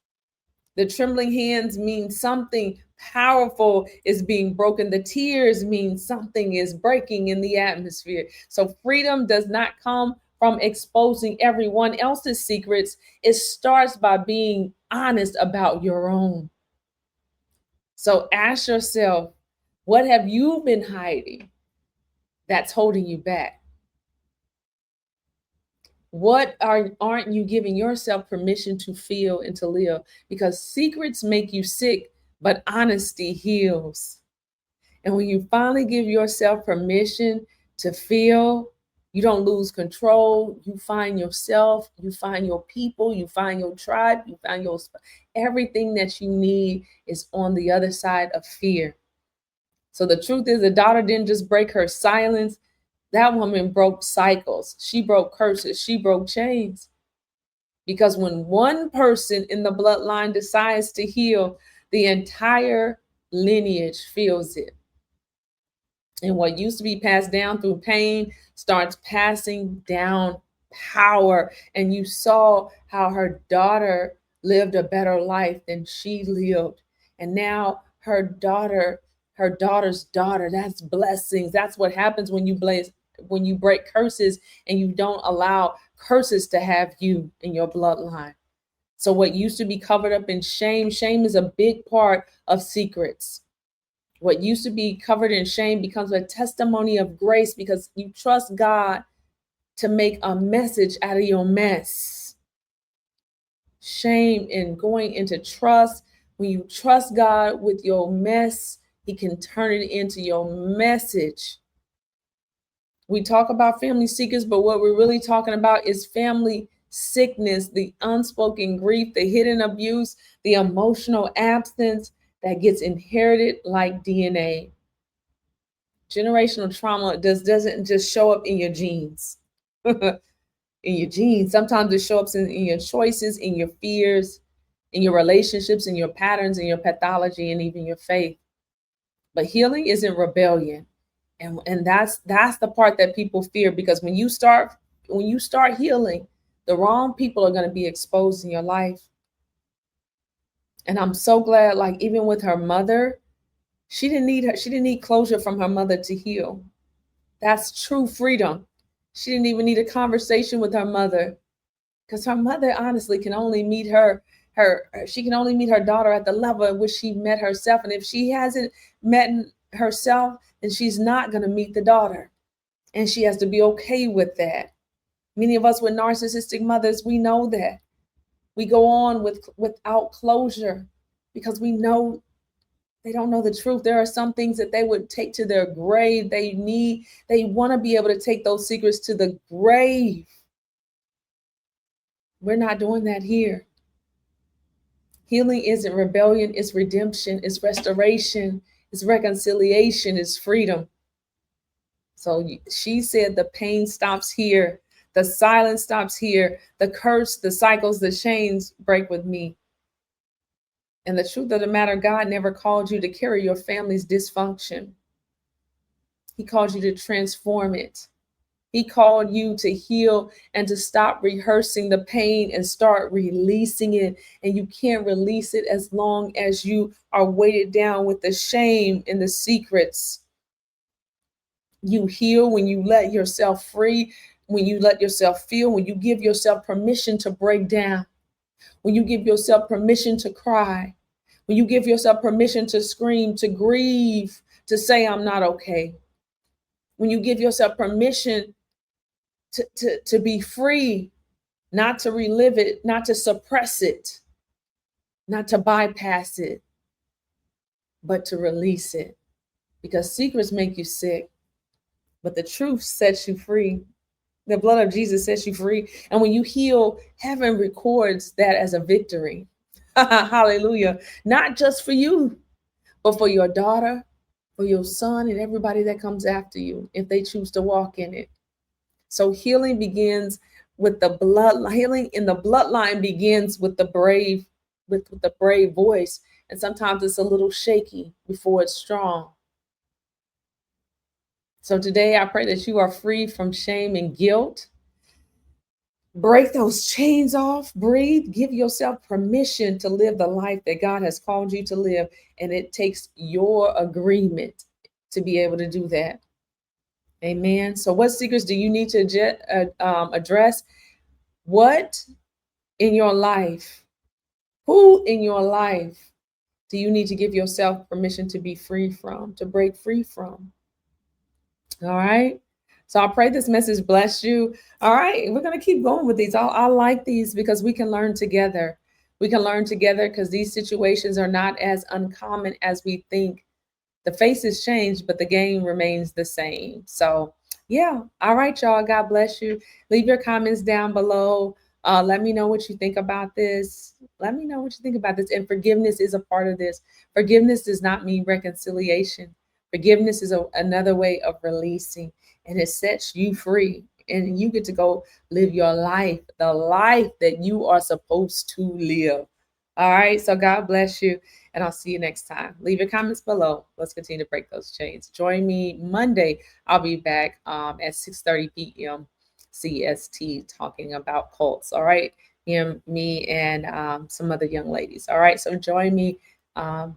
The trembling hands mean something powerful is being broken. The tears mean something is breaking in the atmosphere. So freedom does not come from exposing everyone else's secrets. It starts by being honest about your own. So ask yourself, what have you been hiding that's holding you back? What aren't you giving yourself permission to feel and to live? Because secrets make you sick, but honesty heals. And when you finally give yourself permission to feel, you don't lose control. You find yourself, you find your people, you find your tribe, you find everything that you need is on the other side of fear. So the truth is, the daughter didn't just break her silence. That woman broke cycles. She broke curses. She broke chains. Because when one person in the bloodline decides to heal, the entire lineage feels it. And what used to be passed down through pain starts passing down power. And you saw how her daughter lived a better life than she lived. And now her daughter's daughter, that's blessings. That's what happens when you break curses and you don't allow curses to have you in your bloodline. So what used to be covered up in shame is a big part of secrets. What used to be covered in shame becomes a testimony of grace because you trust God to make a message out of your mess. Shame and going into trust. When you trust God with your mess, He can turn it into your message. We talk about family secrets, but what we're really talking about is family sickness, the unspoken grief, the hidden abuse, the emotional absence that gets inherited like DNA. Generational trauma doesn't just show up in your genes. In your genes. Sometimes it shows up in your choices, in your fears, in your relationships, in your patterns, in your pathology, and even your faith. But healing isn't rebellion. And that's the part that people fear, because when you start healing, the wrong people are going to be exposed in your life. And I'm so glad, like even with her mother, she didn't need closure from her mother to heal. That's true freedom. She didn't even need a conversation with her mother, because her mother honestly can only meet her daughter at the level at which she met herself. And if she hasn't met herself, then she's not going to meet the daughter. And she has to be okay with that. Many of us with narcissistic mothers, we know that. We go on without closure because we know They don't know the truth. There are some things that they would take to their grave. They want to be able to take those secrets to the grave. We're not doing that here. Healing isn't rebellion, it's redemption, it's restoration, it's reconciliation, it's freedom. So she said the pain stops here. The silence stops here. The curse, the cycles, the chains break with me. And the truth of the matter, God never called you to carry your family's dysfunction. He called you to transform it. He called you to heal and to stop rehearsing the pain and start releasing it. And you can't release it as long as you are weighted down with the shame and the secrets. You heal when you let yourself free, when you let yourself feel, when you give yourself permission to break down, when you give yourself permission to cry, when you give yourself permission to scream, to grieve, to say, I'm not okay. When you give yourself permission to be free, not to relive it, not to suppress it, not to bypass it, but to release it. Because secrets make you sick, but the truth sets you free. The blood of Jesus sets you free. And when you heal, heaven records that as a victory. Hallelujah. Not just for you, but for your daughter, for your son, and everybody that comes after you, if they choose to walk in it. So healing begins with the blood. Healing in the bloodline begins with the brave, with the brave voice. And sometimes it's a little shaky before it's strong. So today I pray that you are free from shame and guilt. Break those chains off, breathe, give yourself permission to live the life that God has called you to live. And it takes your agreement to be able to do that. Amen. So what secrets do you need to address? What in your life, who in your life do you need to give yourself permission to be free from, to break free from? All right. So I pray this message bless you. All right. We're going to keep going with these. I like these because we can learn together. We can learn together because these situations are not as uncommon as we think. The faces change, but the game remains the same. So yeah. All right, y'all. God bless you. Leave your comments down below. Let me know what you think about this. Let me know what you think about this. And forgiveness is a part of this. Forgiveness does not mean reconciliation. Forgiveness is another way of releasing, and it sets you free. And you get to go live your life, the life that you are supposed to live. All right. So God bless you. And I'll see you next time. Leave your comments below. Let's continue to break those chains. Join me Monday. I'll be back at 6:30 p.m. CST talking about cults. All right. Me and some other young ladies. All right. So join me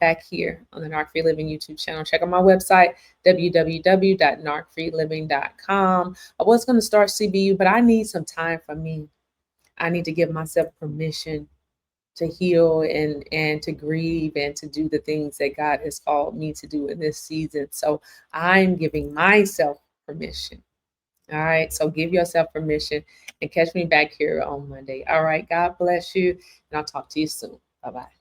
back here on the narcfreeliving YouTube channel. Check out my website, www.narcfreeliving.com. I was going to start CBU, but I need some time for me. I need to give myself permission to heal and to grieve and to do the things that God has called me to do in this season. So I'm giving myself permission. All right. So give yourself permission and catch me back here on Monday. All right. God bless you. And I'll talk to you soon. Bye-bye.